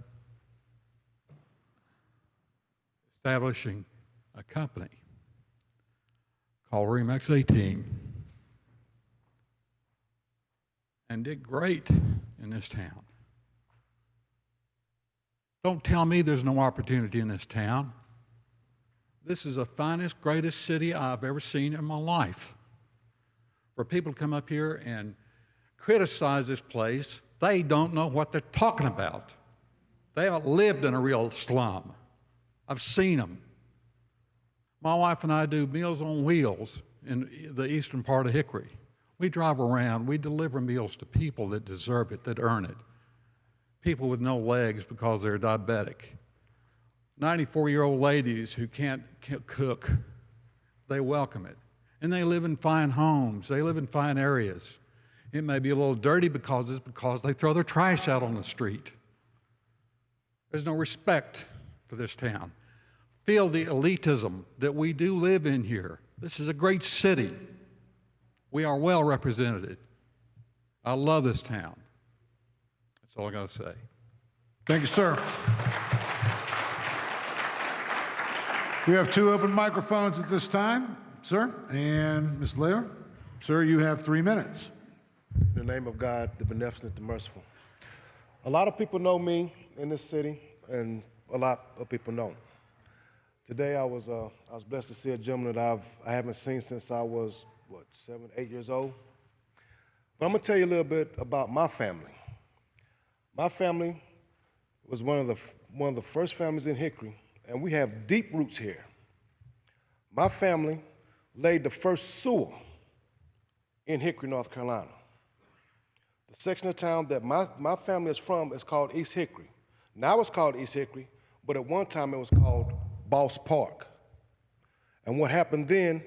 establishing a company called Remax 18 and did great in this town. Don't tell me there's no opportunity in this town. This is the finest, greatest city I've ever seen in my life. For people to come up here and criticize this place, they don't know what they're talking about. They haven't lived in a real slum. I've seen them. My wife and I do Meals on Wheels in the eastern part of Hickory. We drive around, we deliver meals to people that deserve it, that earn it. People with no legs because they're diabetic. 94-year-old ladies who can't cook, they welcome it. And they live in fine homes, they live in fine areas. It may be a little dirty because they throw their trash out on the street. There's no respect for this town. Feel the elitism that we do live in here. This is a great city. We are well represented. I love this town. That's all I got to say. Thank you, sir. We have 2 open microphones at this time, sir, and Ms. Lair. Sir, you have 3 minutes. In the name of God, the beneficent, the merciful. A lot of people know me in this city, and a lot of people don't. Today, I was blessed to see a gentleman that I haven't seen since I was, 7, 8 years old. But I'm gonna tell you a little bit about my family. My family was one of the first families in Hickory, and we have deep roots here. My family laid the first sewer in Hickory, North Carolina. The section of town that my family is from is called East Hickory. Now it's called East Hickory, but at one time it was called Boss Park. And what happened then,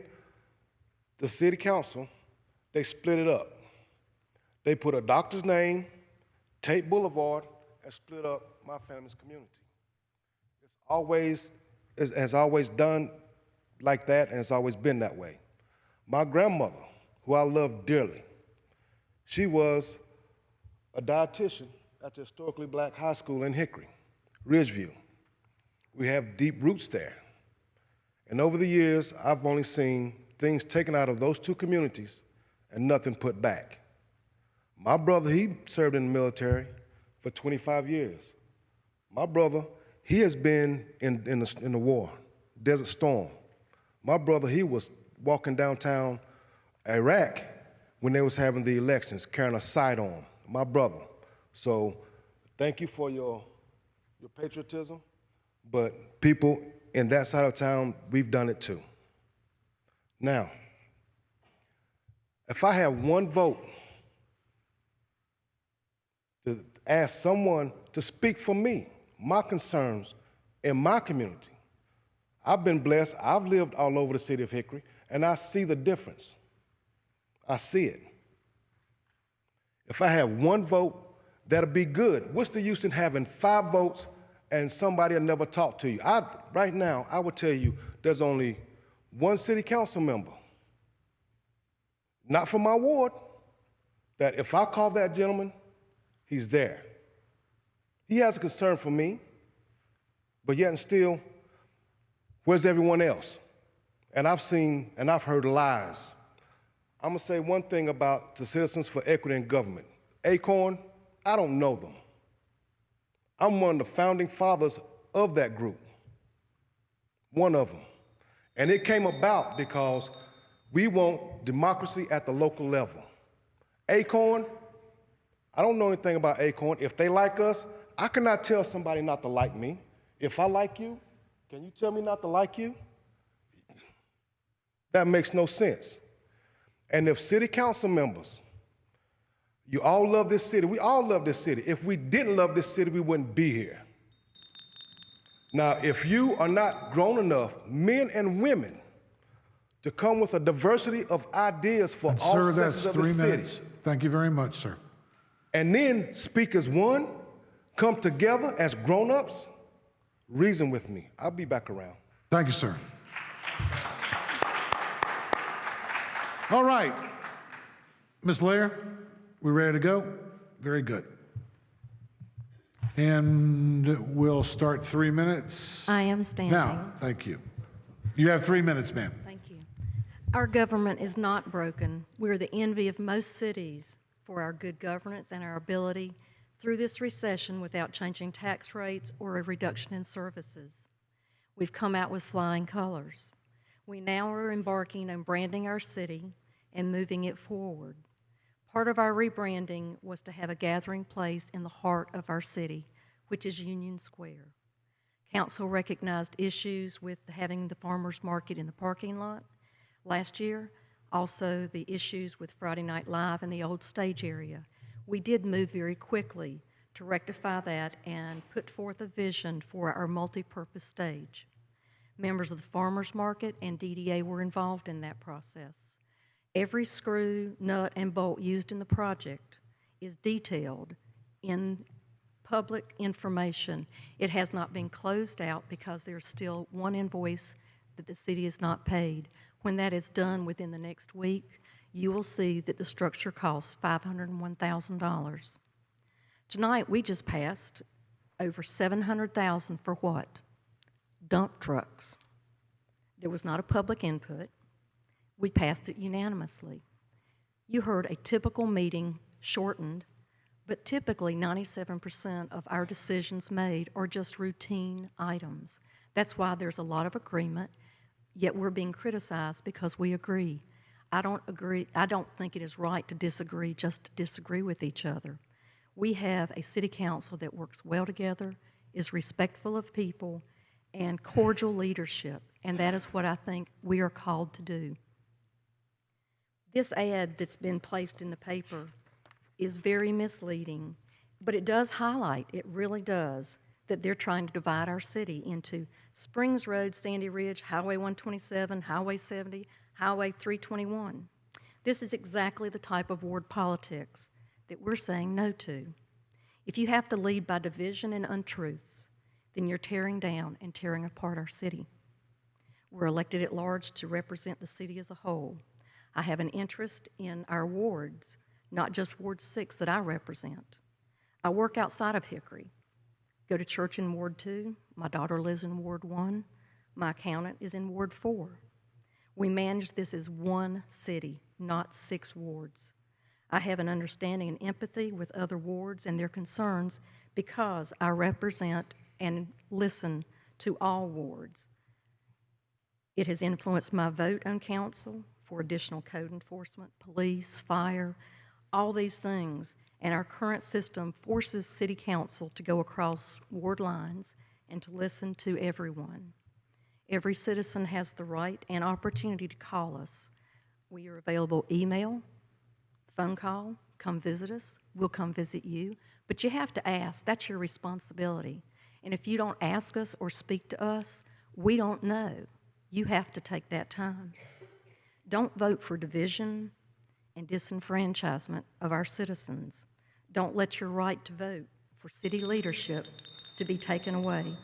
the city council, they split it up. They put a doctor's name, Tate Boulevard, and split up my family's community. It has always done like that, and it's always been that way. My grandmother, who I love dearly, she was a dietitian at the historically black high school in Hickory, Ridgeview. We have deep roots there. And over the years, I've only seen things taken out of those 2 communities and nothing put back. My brother, he served in the military for 25 years. My brother, he has been in the war, Desert Storm. My brother, he was walking downtown Iraq when they was having the elections, carrying a sidearm. My brother. So thank you for your patriotism, but people in that side of town, we've done it too. Now, if I have one vote to ask someone to speak for me, my concerns in my community, I've been blessed. I've lived all over the city of Hickory, and I see the difference. I see it. If I have one vote, that'll be good. What's the use in having 5 votes and somebody will never talk to you? Right now, I would tell you there's only 1 city council member, not from my ward, that if I call that gentleman, he's there. He has a concern for me, but yet and still, where's everyone else? And I've seen and I've heard lies. I'm gonna say one thing about the Citizens for Equity in Government. ACORN, I don't know them. I'm one of the founding fathers of that group, one of them. And it came about because we want democracy at the local level. ACORN, I don't know anything about ACORN. If they like us, I cannot tell somebody not to like me. If I like you, can you tell me not to like you? That makes no sense. And if city council members, you all love this city, we all love this city. If we didn't love this city, we wouldn't be here. Now, if you are not grown enough, men and women, to come with a diversity of ideas for all Sir, sections that's of the 3 city, minutes. Thank you very much, sir. and then speak as one, come together as grown-ups, reason with me. I'll be back around. Thank you, sir. All right. Ms. Lair, we ready to go? Very good. And we'll start 3 minutes. I am standing. Now, thank you. You have 3 minutes, ma'am. Thank you. Our government is not broken. We're the envy of most cities for our good governance and our ability through this recession without changing tax rates or a reduction in services. We've come out with flying colors. We now are embarking on branding our city and moving it forward. Part of our rebranding was to have a gathering place in the heart of our city, which is Union Square. Council recognized issues with having the farmers market in the parking lot last year, also the issues with Friday Night Live in the old stage area. We did move very quickly to rectify that and put forth a vision for our multi-purpose stage. Members of the farmers market and DDA were involved in that process. Every screw, nut, and bolt used in the project is detailed in public information. It has not been closed out because there's still one invoice that the city has not paid. When that is done within the next week, you will see that the structure costs $501,000. Tonight, we just passed over $700,000 for what? Dump trucks. There was not a public input. We passed it unanimously. You heard a typical meeting shortened, but typically 97% of our decisions made are just routine items. That's why there's a lot of agreement, yet we're being criticized because we agree. I don't think it is right to disagree just to disagree with each other. We have a city council that works well together, is respectful of people, and cordial leadership, and that is what I think we are called to do. This ad that's been placed in the paper is very misleading, but it does highlight, it really does, that they're trying to divide our city into Springs Road, Sandy Ridge, Highway 127, Highway 70, Highway 321. This is exactly the type of ward politics that we're saying no to. If you have to lead by division and untruths, then you're tearing down and tearing apart our city. We're elected at large to represent the city as a whole. I have an interest in our wards, not just Ward 6 that I represent. I work outside of Hickory, go to church in Ward 2, my daughter lives in Ward 1, my accountant is in Ward 4. We manage this as one city, not 6 wards. I have an understanding and empathy with other wards and their concerns because I represent and listen to all wards. It has influenced my vote on council for additional code enforcement, police, fire, all these things. And our current system forces city council to go across ward lines and to listen to everyone. Every citizen has the right and opportunity to call us. We are available email, phone call, come visit us, we'll come visit you. But you have to ask, that's your responsibility. And if you don't ask us or speak to us, we don't know. You have to take that time. Don't vote for division and disenfranchisement of our citizens. Don't let your right to vote for city leadership to be taken away.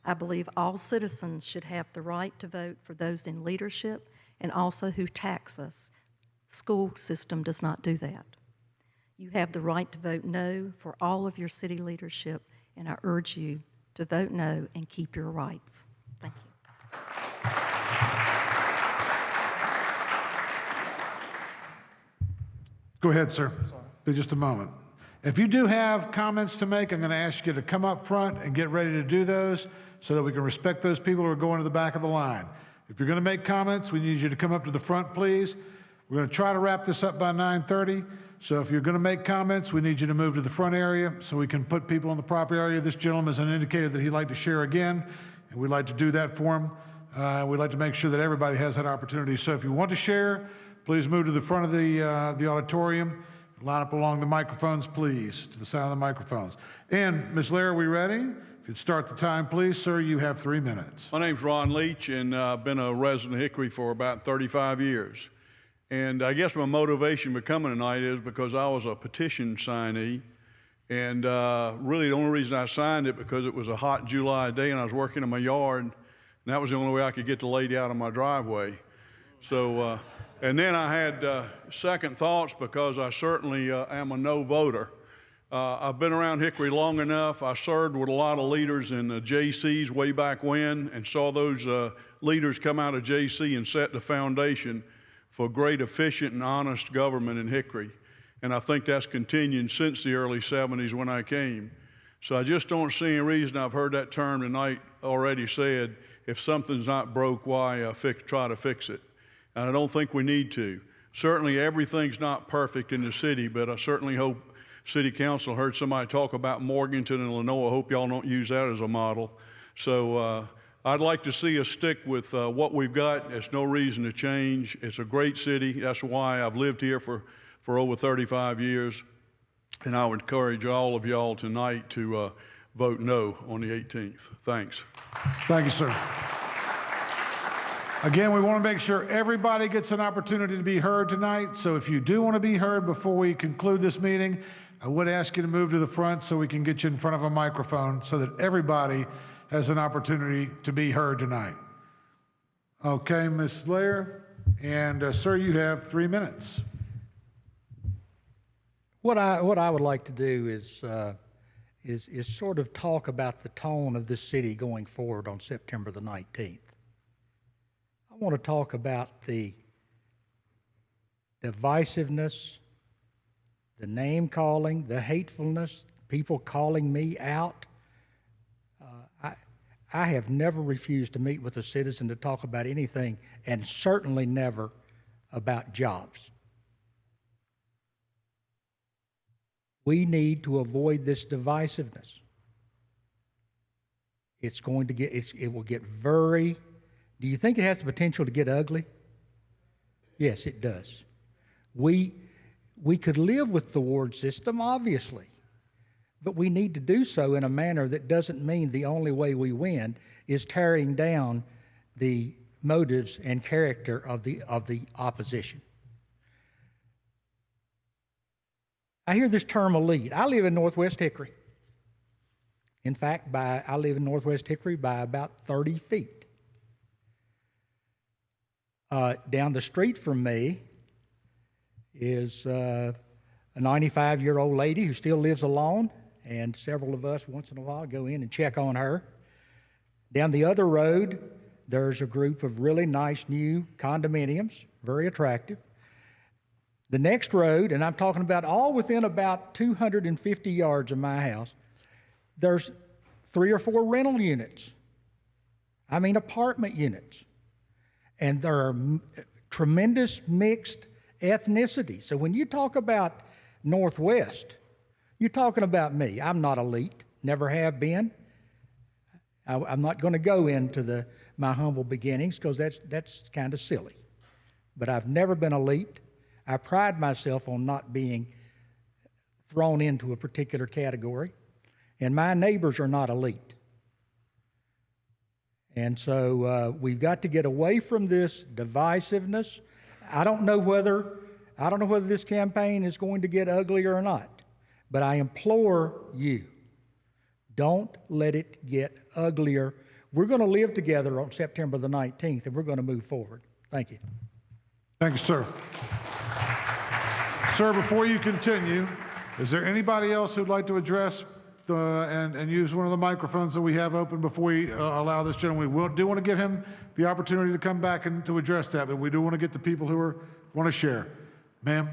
I believe all citizens should have the right to vote for those in leadership and also who tax us. School system does not do that. You have the right to vote no for all of your city leadership, and I urge you to vote no and keep your rights. Thank you. Go ahead, sir. Be just a moment. If you do have comments to make, I'm going to ask you to come up front and get ready to do those so that we can respect those people who are going to the back of the line. If you're going to make comments, we need you to come up to the front, please. We're going to try to wrap this up by 9:30. So if you're going to make comments, we need you to move to the front area so we can put people in the proper area. This gentleman has indicated that he'd like to share again, and we'd like to do that for him. We'd like to make sure that everybody has that opportunity. So if you want to share, please move to the front of the auditorium. Line up along the microphones, please, to the side of the microphones. And Ms. Lair, are we ready? If you'd start the time, please. Sir, you have 3 minutes. My name's Ron Leach, and I've been a resident of Hickory for about 35 years. And I guess my motivation for coming tonight is because I was a petition signee. And really the only reason I signed it because it was a hot July day and I was working in my yard. And that was the only way I could get the lady out of my driveway. So, and then I had second thoughts because I certainly am a no voter. I've been around Hickory long enough. I served with a lot of leaders in the JCs way back when and saw those leaders come out of JC and set the foundation for great, efficient, and honest government in Hickory. And I think that's continued since the early 70s when I came. So I just don't see any reason. I've heard that term tonight already said, if something's not broke, why try to fix it? And I don't think we need to. Certainly everything's not perfect in the city, but I certainly hope City Council heard somebody talk about Morganton and Lenoir. I hope y'all don't use that as a model. So I'd like to see us stick with what we've got. There's no reason to change. It's a great city. That's why I've lived here for over 35 years. And I would encourage all of y'all tonight to vote no on the 18th. Thanks. Thank you, sir. Again, we want to make sure everybody gets an opportunity to be heard tonight. So if you do want to be heard before we conclude this meeting, I would ask you to move to the front so we can get you in front of a microphone so that everybody has an opportunity to be heard tonight. Okay, Ms. Lair, and sir, you have 3 minutes. What I would like to do is sort of talk about the tone of this city going forward on September the 19th. I want to talk about the divisiveness, the name calling, the hatefulness, people calling me out. I have never refused to meet with a citizen to talk about anything, and certainly never about jobs. We need to avoid this divisiveness. It's going to get, it will get very, do you think it has the potential to get ugly? Yes, it does. We could live with the ward system, obviously, but we need to do so in a manner that doesn't mean the only way we win is tearing down the motives and character of the opposition. I hear this term elite. I live in Northwest Hickory. In fact, I live in Northwest Hickory by about 30 feet. Down the street from me is a 95-year-old lady who still lives alone, and several of us once in a while go in and check on her. Down the other road, there's a group of really nice new condominiums, very attractive. The next road, and I'm talking about all within about 250 yards of my house, there's 3 or 4 rental units. I mean apartment units. And there are tremendous mixed ethnicity. So when you talk about Northwest, you're talking about me. I'm not elite, never have been. I'm not going to go into my humble beginnings because that's kind of silly. But I've never been elite. I pride myself on not being thrown into a particular category. And my neighbors are not elite. And so we've got to get away from this divisiveness. I don't know whether this campaign is going to get uglier or not. But I implore you, don't let it get uglier. We're going to live together on September the 19th, and we're going to move forward. Thank you. Thank you, sir. Sir, before you continue, is there anybody else who'd like to address and use one of the microphones that we have open before we allow this gentleman? We do want to give him the opportunity to come back and to address that, but we do want to get the people who want to share. Ma'am?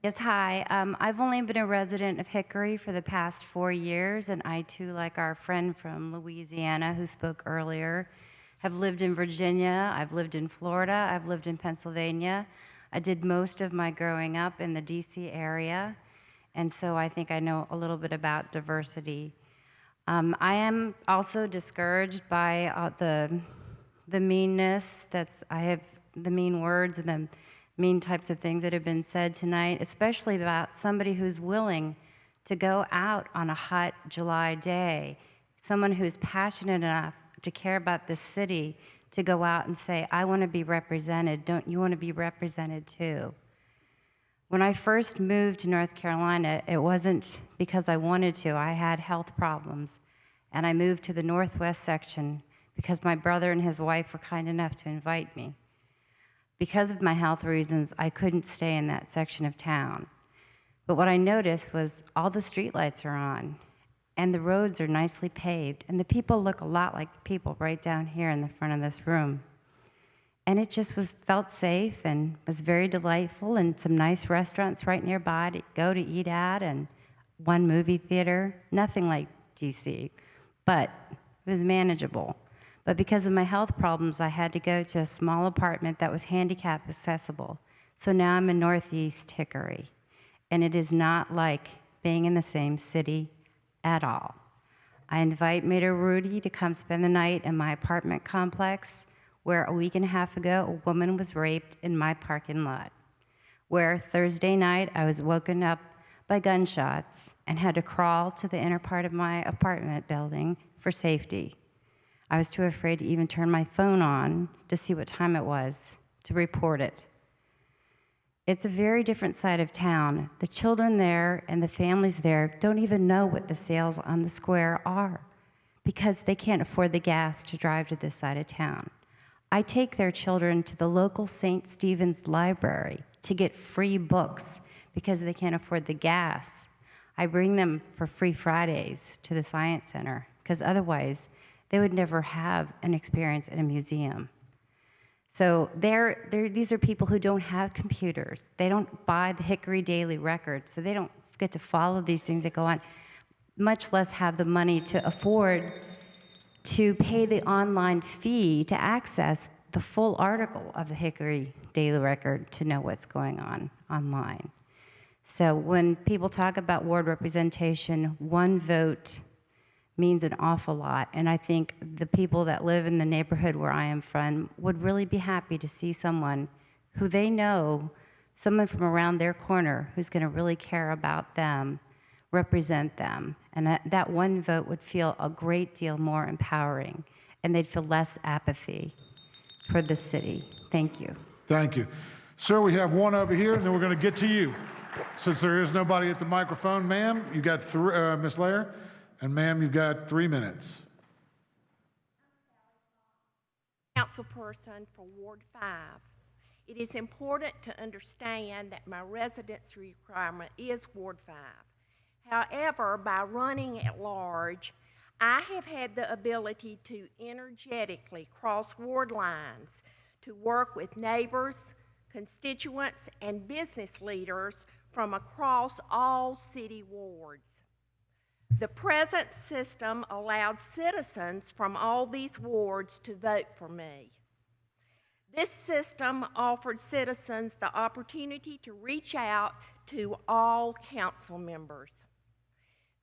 Yes, hi. I've only been a resident of Hickory for the past 4 years, and I too, like our friend from Louisiana who spoke earlier, have lived in Virginia, I've lived in Florida, I've lived in Pennsylvania. I did most of my growing up in the DC area, and so I think I know a little bit about diversity. I am also discouraged by the meanness I have the mean words and the mean types of things that have been said tonight, especially about somebody who's willing to go out on a hot July day, someone who's passionate enough to care about this city to go out and say, I want to be represented. Don't you want to be represented too? When I first moved to North Carolina, it wasn't because I wanted to. I had health problems, and I moved to the Northwest section because my brother and his wife were kind enough to invite me. Because of my health reasons, I couldn't stay in that section of town. But what I noticed was all the streetlights are on, and the roads are nicely paved, and the people look a lot like the people right down here in the front of this room. And it just felt safe and was very delightful, and some nice restaurants right nearby to go to eat at, and one movie theater, nothing like DC, but it was manageable. But because of my health problems, I had to go to a small apartment that was handicap accessible. So now I'm in Northeast Hickory, and it is not like being in the same city at all. I invite Mayor Rudy to come spend the night in my apartment complex, where a week and a half ago, a woman was raped in my parking lot, where Thursday night I was woken up by gunshots and had to crawl to the inner part of my apartment building for safety. I was too afraid to even turn my phone on to see what time it was to report it. It's a very different side of town. The children there and the families there don't even know what the sales on the square are because they can't afford the gas to drive to this side of town. I take their children to the local St. Stephen's Library to get free books because they can't afford the gas. I bring them for free Fridays to the Science Center because otherwise they would never have an experience in a museum. So these are people who don't have computers. They don't buy the Hickory Daily Record, so they don't get to follow these things that go on, much less have the money to afford to pay the online fee to access the full article of the Hickory Daily Record to know what's going on online. So when people talk about ward representation, one vote means an awful lot, and I think the people that live in the neighborhood where I am from would really be happy to see someone who they know, someone from around their corner who's going to really care about them, represent them, and that one vote would feel a great deal more empowering, and they'd feel less apathy for the city. Thank you. Thank you. Sir, we have one over here, and then we're going to get to you. Since there is nobody at the microphone, ma'am, you got Ms. Lair, and ma'am, you've got 3 minutes. Councilperson for Ward 5. It is important to understand that my residency requirement is Ward 5. However, by running at large, I have had the ability to energetically cross ward lines to work with neighbors, constituents, and business leaders from across all city wards. The present system allowed citizens from all these wards to vote for me. This system offered citizens the opportunity to reach out to all council members.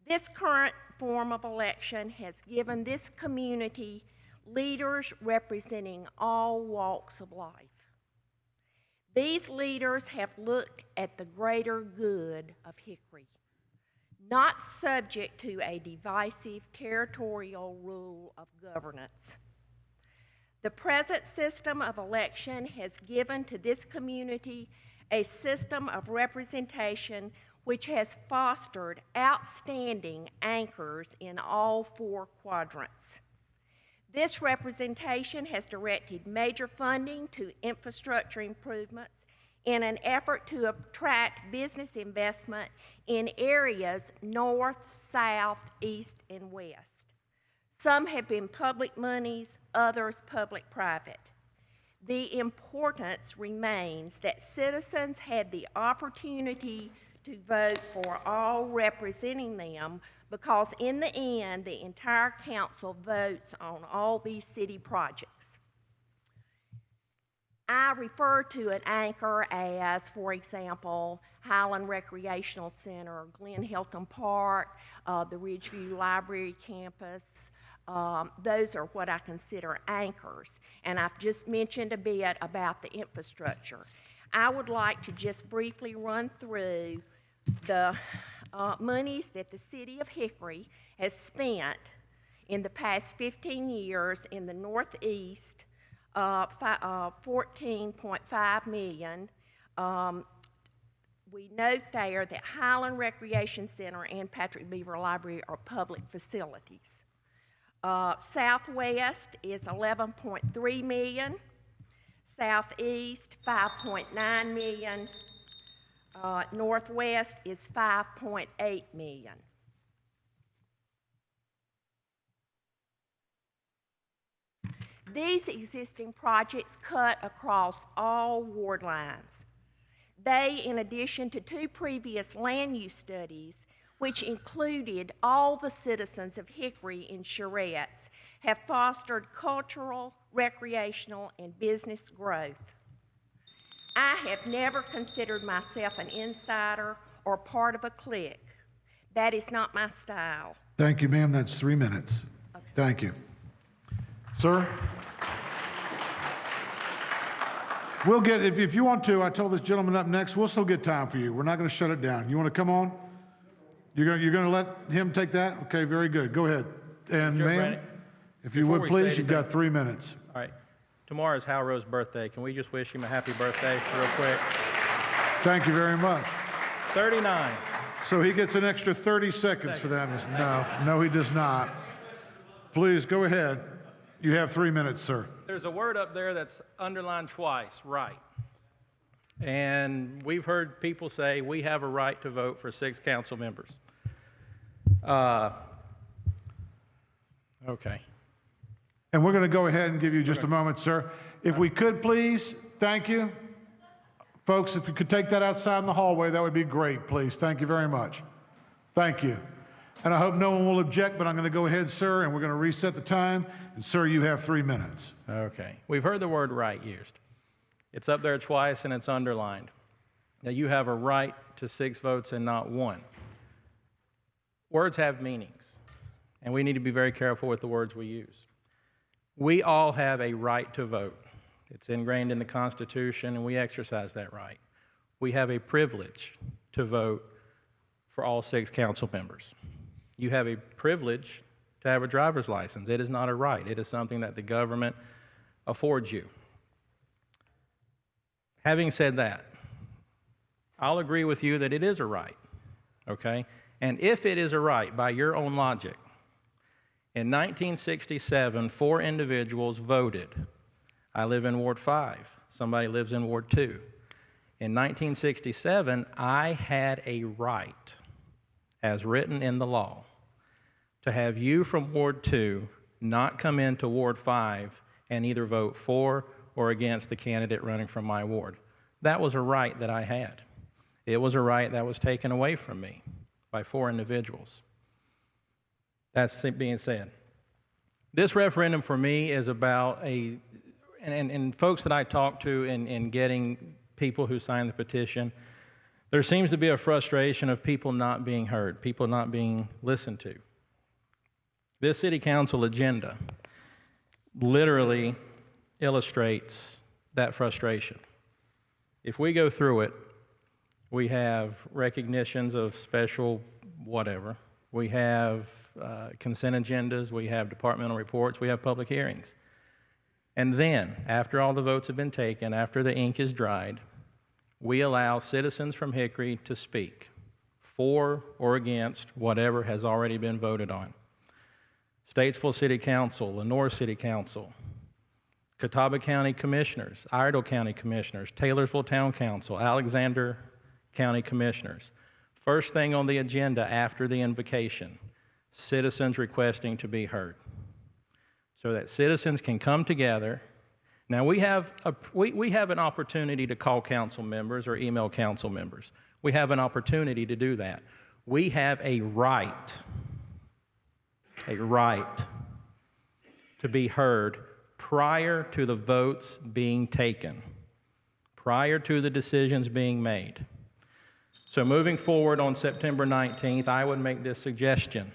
This current form of election has given this community leaders representing all walks of life. These leaders have looked at the greater good of Hickory, not subject to a divisive territorial rule of governance. The present system of election has given to this community a system of representation which has fostered outstanding anchors in all 4 quadrants. This representation has directed major funding to infrastructure improvements in an effort to attract business investment in areas north, south, east, and west. Some have been public monies, others public-private. The importance remains that citizens had the opportunity to vote for all representing them, because in the end, the entire council votes on all these city projects. I refer to an anchor as, for example, Highland Recreational Center, Glen Hilton Park, the Ridgeview Library campus. Those are what I consider anchors. And I've just mentioned a bit about the infrastructure. I would like to just briefly run through the monies that the city of Hickory has spent in the past 15 years in the Northeast, 14.5 million. We note there that Highland Recreation Center and Patrick Beaver Library are public facilities. Southwest is 11.3 million. Southeast, 5.9 million. Northwest is 5.8 million. These existing projects cut across all ward lines. They, in addition to 2 previous land use studies, which included all the citizens of Hickory in charrettes, have fostered cultural, recreational, and business growth. I have never considered myself an insider or part of a clique. That is not my style. Thank you, ma'am. That's 3 minutes. Okay. Thank you. Sir? We'll get, if you want to, I told this gentleman up next, we'll still get time for you. We're not going to shut it down. You want to come on? You're going to let him take that? Okay, very good. Go ahead. And Sure, ma'am, Brandon. if you Before would we please, say you've got 3 minutes. All right. Tomorrow is Hal Rowe's birthday. Can we just wish him a happy birthday real quick? Thank you very much. 39. So he gets an extra 30 seconds for that. No, he does not. Please, go ahead. You have 3 minutes, sir. There's a word up there that's underlined twice, right. And we've heard people say we have a right to vote for 6 council members. Okay. And we're going to go ahead and give you just a moment, sir. If we could, please, thank you. Folks, if you could take that outside in the hallway, that would be great, please. Thank you very much. Thank you. And I hope no one will object, but I'm going to go ahead, sir, and we're going to reset the time. And, sir, you have 3 minutes. Okay. We've heard the word right used. It's up there twice and it's underlined. Now, you have a right to 6 votes and not 1. Words have meanings, and we need to be very careful with the words we use. We all have a right to vote. It's ingrained in the Constitution, and we exercise that right. We have a privilege to vote for all 6 council members. You have a privilege to have a driver's license. It is not a right. It is something that the government affords you. Having said that, I'll agree with you that it is a right, okay? And if it is a right by your own logic, in 1967, 4 individuals voted. I live in Ward 5. Somebody lives in Ward 2. In 1967, I had a right, as written in the law, to have you from Ward 2 not come into Ward 5 and either vote for or against the candidate running from my ward. That was a right that I had. It was a right that was taken away from me by 4 individuals. That's being said. This referendum for me is about and folks that I talk to in getting people who sign the petition, there seems to be a frustration of people not being heard, people not being listened to. This city council agenda literally illustrates that frustration. If we go through it, we have recognitions of special whatever. We have consent agendas, we have departmental reports, we have public hearings. And then, after all the votes have been taken, after the ink is dried, we allow citizens from Hickory to speak for or against whatever has already been voted on. Statesville City Council, Lenore City Council, Catawba County Commissioners, Iredell County Commissioners, Taylorsville Town Council, Alexander County Commissioners. First thing on the agenda after the invocation, citizens requesting to be heard. So that citizens can come together. Now we have an opportunity to call council members or email council members. We have an opportunity to do that. We have a right to be heard prior to the votes being taken, prior to the decisions being made. So moving forward on September 19th, I would make this suggestion.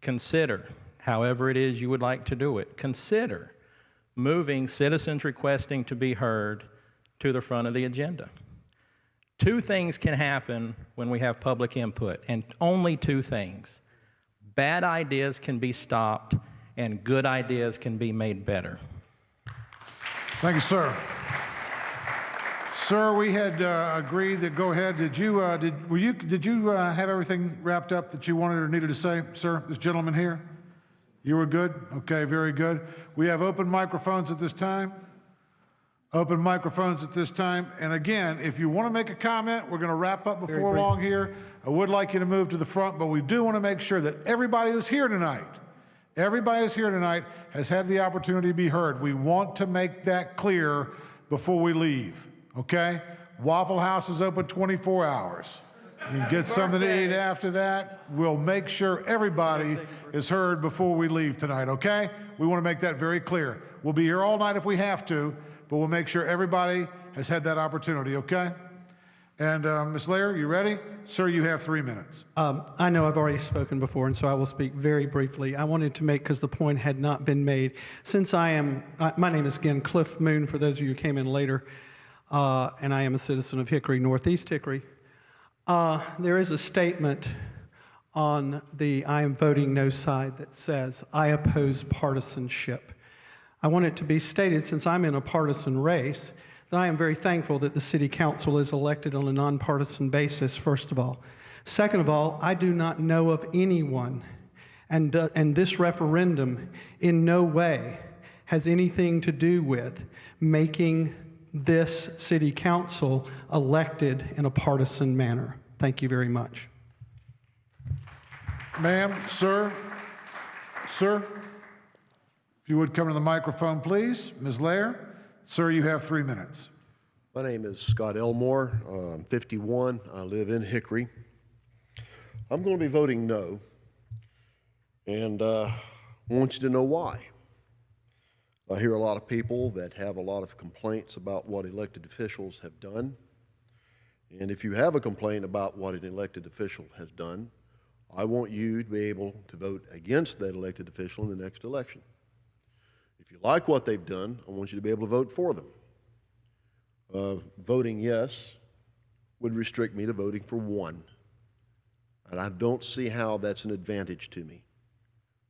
Consider, however it is you would like to do it, consider moving citizens requesting to be heard to the front of the agenda. Two things can happen when we have public input, and only two things. Bad ideas can be stopped, and good ideas can be made better. Thank you, sir. Sir, we had agreed that go ahead. Did you have everything wrapped up that you wanted or needed to say, sir? This gentleman here, you were good. Okay, very good. We have open microphones at this time. Open microphones at this time. And again, if you want to make a comment, we're going to wrap up before long here. I would like you to move to the front, but we do want to make sure that everybody who's here tonight, has had the opportunity to be heard. We want to make that clear before we leave, okay? Waffle House is open 24 hours. You can get something to eat after that. We'll make sure everybody is heard before we leave tonight, okay? We want to make that very clear. We'll be here all night if we have to, but we'll make sure everybody has had that opportunity, okay? And Ms. Lair, you ready? Sir, you have 3 minutes. I know I've already spoken before, and so I will speak very briefly. I wanted to make, because the point had not been made, since my name is again Cliff Moon, for those of you who came in later, and I am a citizen of Hickory, Northeast Hickory. There is a statement on the I am voting no side that says, I oppose partisanship. I want it to be stated, since I'm in a partisan race, that I am very thankful that the City Council is elected on a nonpartisan basis, first of all. Second of all, I do not know of anyone, and this referendum in no way has anything to do with making this City Council elected in a partisan manner. Thank you very much. Ma'am, sir, if you would come to the microphone, please. Ms. Lair. Sir, you have 3 minutes. My name is Scott Elmore. I'm 51. I live in Hickory. I'm going to be voting no, and I want you to know why. I hear a lot of people that have a lot of complaints about what elected officials have done. And if you have a complaint about what an elected official has done, I want you to be able to vote against that elected official in the next election. If you like what they've done, I want you to be able to vote for them. Voting yes would restrict me to voting for one. And I don't see how that's an advantage to me.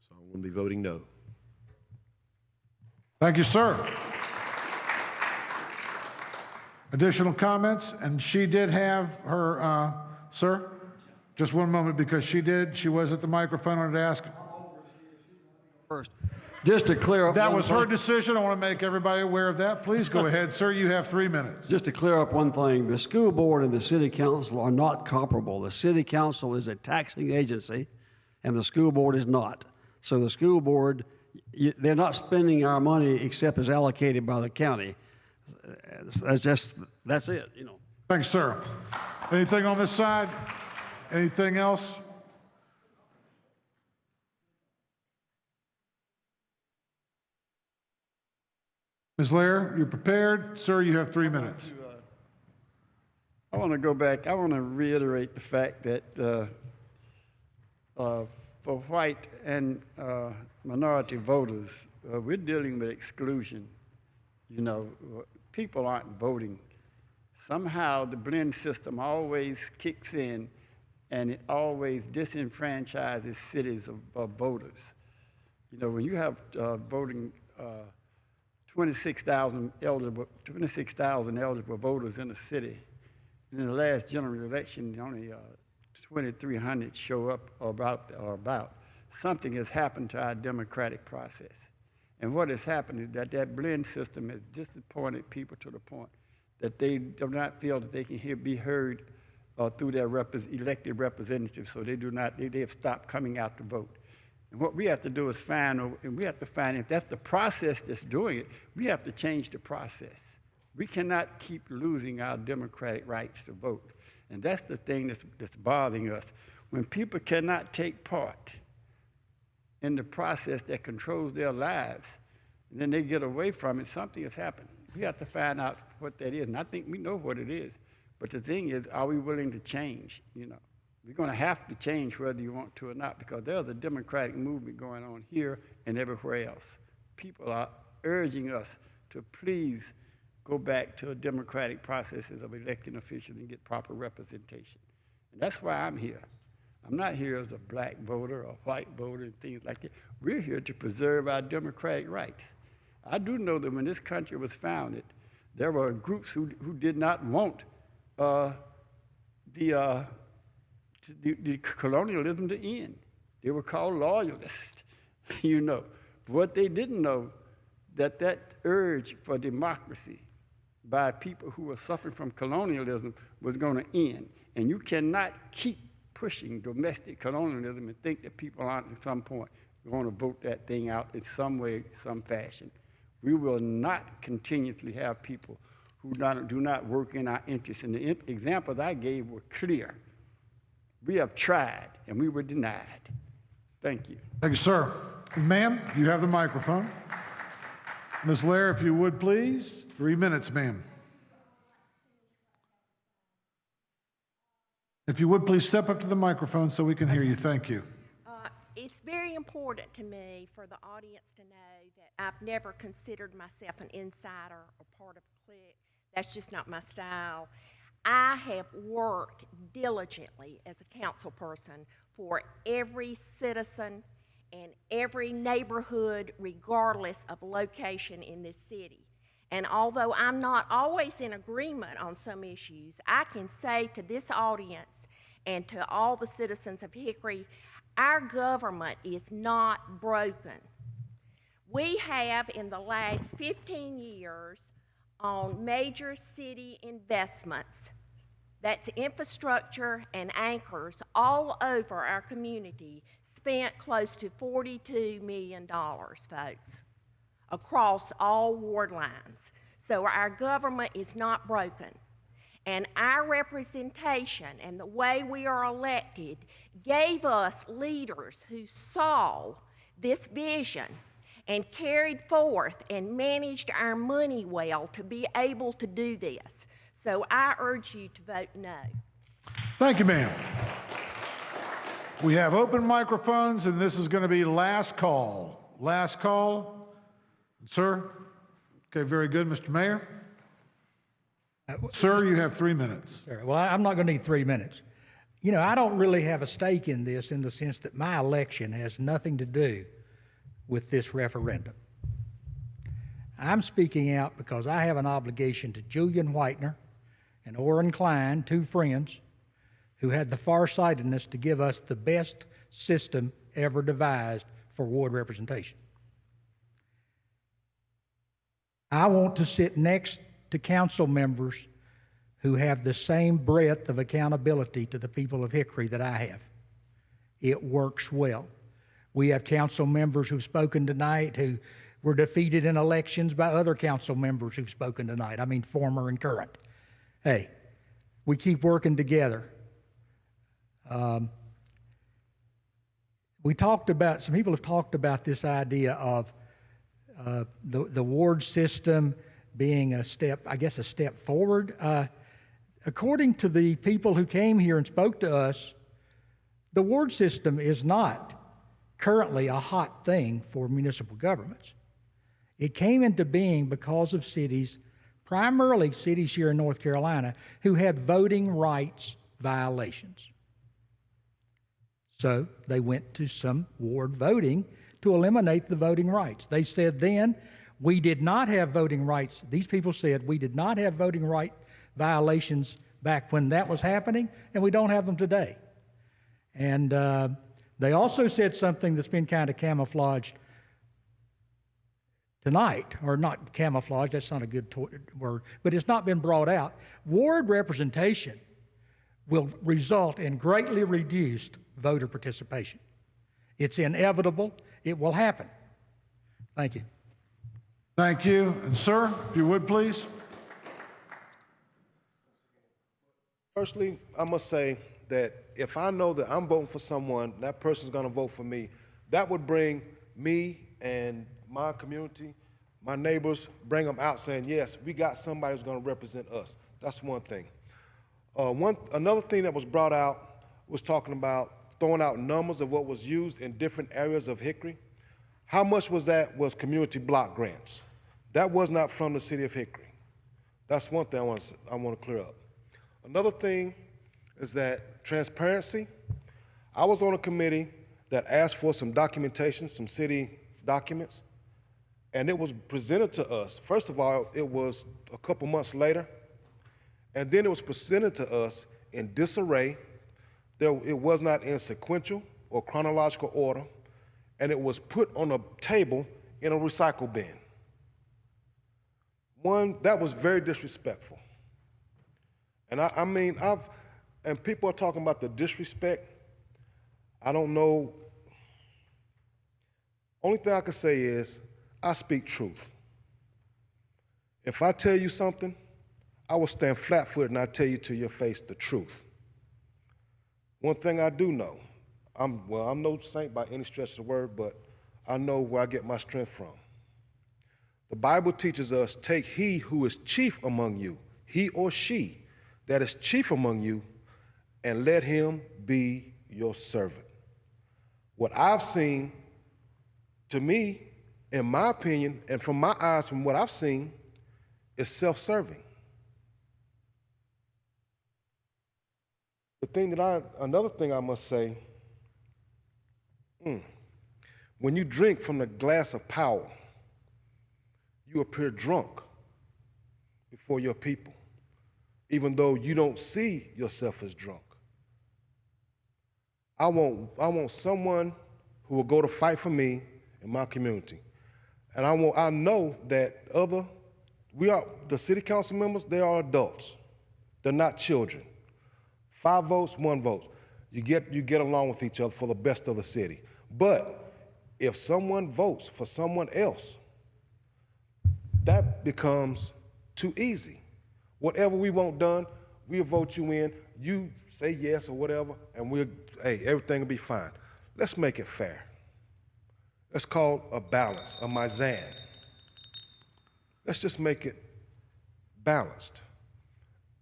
So I'm going to be voting no. Thank you, sir. Additional comments? And she did have her, sir? Just one moment, because she was at the microphone and asked. First, just to clear up. That was her decision. I want to make everybody aware of that. Please go ahead, sir. You have 3 minutes. Just to clear up one thing, the school board and the city council are not comparable. The city council is a taxing agency, and the school board is not. So the school board, they're not spending our money except as allocated by the county. That's it, you know. Thanks, sir. Anything on this side? Anything else? Ms. Lair, you're prepared. Sir, you have 3 minutes. I want to go back. I want to reiterate the fact that for white and minority voters, we're dealing with exclusion. You know, people aren't voting. Somehow the blend system always kicks in, and it always disenfranchises cities of voters. You know, when you have voting 26,000 eligible voters in a city, and in the last general election, only 2,300 show up or about. Something has happened to our democratic process. And what has happened is that blend system has disappointed people to the point that they do not feel that they can be heard through their elected representatives, so they have stopped coming out to vote. And what we have to do is find if that's the process that's doing it, we have to change the process. We cannot keep losing our democratic rights to vote. And that's the thing that's bothering us. When people cannot take part in the process that controls their lives, and then they get away from it, something has happened. We have to find out what that is. And I think we know what it is. But the thing is, are we willing to change? You know, we're going to have to change whether you want to or not, because there's a democratic movement going on here and everywhere else. People are urging us to please go back to a democratic processes of electing officials and get proper representation. And that's why I'm here. I'm not here as a black voter or white voter and things like that. We're here to preserve our democratic rights. I do know that when this country was founded, there were groups who did not want the colonialism to end. They were called loyalists, you know. But what they didn't know, that urge for democracy by people who were suffering from colonialism was going to end. And you cannot keep pushing domestic colonialism and think that people aren't at some point going to vote that thing out in some way, some fashion. We will not continuously have people who do not work in our interests. And the examples I gave were clear. We have tried, and we were denied. Thank you. Thank you, sir. Ma'am, you have the microphone. Ms. Lair, if you would, please. 3 minutes, ma'am. If you would, please step up to the microphone so we can hear you. Thank you. It's very important to me for the audience to know that I've never considered myself an insider or part of a clique. That's just not my style. I have worked diligently as a council person for every citizen and every neighborhood, regardless of location in this city. And although I'm not always in agreement on some issues, I can say to this audience and to all the citizens of Hickory, our government is not broken. We have, in the last 15 years, on major city investments, that's infrastructure and anchors all over our community, spent close to $42 million, folks, across all ward lines. So our government is not broken. And our representation and the way we are elected gave us leaders who saw this vision and carried forth and managed our money well to be able to do this. So I urge you to vote no. Thank you, ma'am. We have open microphones, and this is going to be last call. Last call. Sir? Okay, very good. Mr. Mayor? Sir, you have 3 minutes. Sir, well, I'm not going to need 3 minutes. You know, I don't really have a stake in this in the sense that my election has nothing to do with this referendum. I'm speaking out because I have an obligation to Julian Whitener and Orrin Klein, two friends, who had the farsightedness to give us the best system ever devised for ward representation. I want to sit next to council members who have the same breadth of accountability to the people of Hickory that I have. It works well. We have council members who've spoken tonight who were defeated in elections by other council members who've spoken tonight. I mean, former and current. Hey, we keep working together. Some people have talked about this idea of the ward system being a step, I guess, a step forward. According to the people who came here and spoke to us, the ward system is not currently a hot thing for municipal governments. It came into being because of cities, primarily cities here in North Carolina, who had voting rights violations. So they went to some ward voting to eliminate the voting rights. They said then, we did not have voting rights. These people said we did not have voting right violations back when that was happening, and we don't have them today. And they also said something that's been kind of camouflaged tonight, or not camouflaged, that's not a good word, but it's not been brought out. Ward representation will result in greatly reduced voter participation. It's inevitable. It will happen. Thank you. Thank you. And sir, if you would, please. Personally, I must say that if I know that I'm voting for someone, that person's going to vote for me, that would bring me and my community, my neighbors, bring them out saying, yes, we got somebody who's going to represent us. That's one thing. Another thing that was brought out was talking about throwing out numbers of what was used in different areas of Hickory. How much was that was community block grants? That was not from the city of Hickory. That's one thing I want to clear up. Another thing is that transparency. I was on a committee that asked for some documentation, some city documents, and it was presented to us. First of all, it was a couple months later, and then it was presented to us in disarray. It was not in sequential or chronological order, and it was put on a table in a recycle bin. One, that was very disrespectful. And and people are talking about the disrespect. I don't know. Only thing I can say is, I speak truth. If I tell you something, I will stand flat-footed and I tell you to your face the truth. One thing I do know, I'm no saint by any stretch of the word, but I know where I get my strength from. The Bible teaches us, take he who is chief among you, he or she that is chief among you, and let him be your servant. What I've seen, to me, in my opinion, and from my eyes, from what I've seen, is self-serving. Another thing I must say, when you drink from the glass of power, you appear drunk before your people, even though you don't see yourself as drunk. I want someone who will go to fight for me in my community. And I know that the city council members, they are adults. They're not children. 5 votes, 1 vote. You get along with each other for the best of the city. But if someone votes for someone else, that becomes too easy. Whatever we want done, we'll vote you in, you say yes or whatever, and everything will be fine. Let's make it fair. Let's call a balance, a mizan. Let's just make it balanced.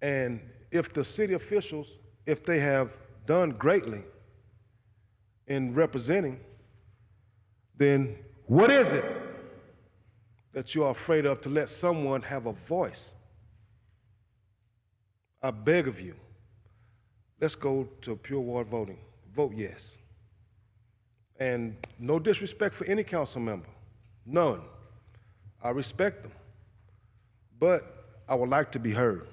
And if the city officials, if they have done greatly in representing, then what is it that you are afraid of to let someone have a voice? I beg of you, let's go to pure ward voting. Vote yes. And no disrespect for any council member, none. I respect them, but I would like to be heard.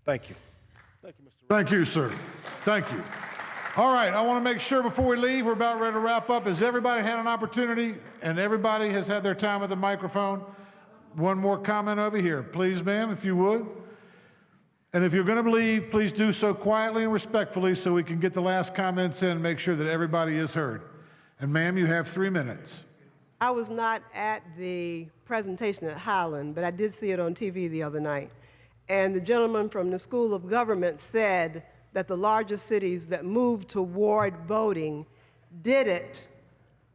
Thank you. Thank you, Mr. Thank you, sir. Thank you. All right, I want to make sure before we leave, we're about ready to wrap up. Has everybody had an opportunity and everybody has had their time with the microphone? One more comment over here. Please, ma'am, if you would. And if you're going to leave, please do so quietly and respectfully so we can get the last comments in and make sure that everybody is heard. And ma'am, you have 3 minutes. I was not at the presentation at Highland, but I did see it on TV the other night. And the gentleman from the School of Government said that the largest cities that moved toward voting did it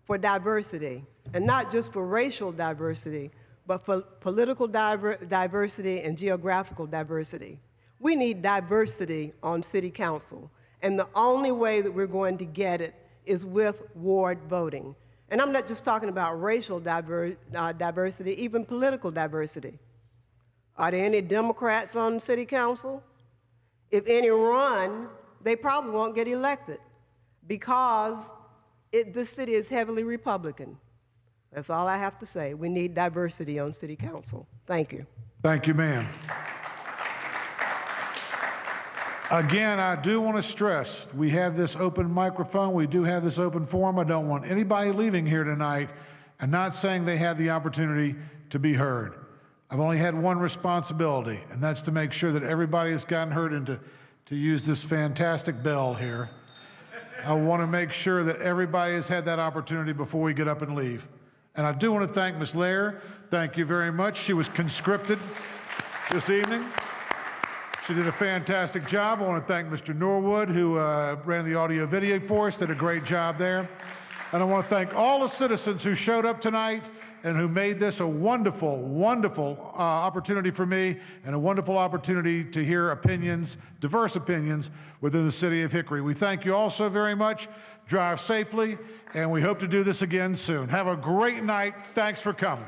for diversity, and not just for racial diversity, but for political diversity and geographical diversity. We need diversity on city council, and the only way that we're going to get it is with ward voting. And I'm not just talking about racial diversity, even political diversity. Are there any Democrats on city council? If any run, they probably won't get elected because this city is heavily Republican. That's all I have to say. We need diversity on city council. Thank you. Thank you, ma'am. Again, I do want to stress, we have this open microphone, we do have this open forum. I don't want anybody leaving here tonight and not saying they had the opportunity to be heard. I've only had one responsibility, and that's to make sure that everybody has gotten heard and to use this fantastic bell here. I want to make sure that everybody has had that opportunity before we get up and leave. And I do want to thank Ms. Lair. Thank you very much. She was conscripted this evening. She did a fantastic job. I want to thank Mr. Norwood, who ran the audio video for us, did a great job there. And I want to thank all the citizens who showed up tonight and who made this a wonderful, wonderful opportunity for me and a wonderful opportunity to hear opinions, diverse opinions within the city of Hickory. We thank you all so very much. Drive safely, and we hope to do this again soon. Have a great night. Thanks for coming.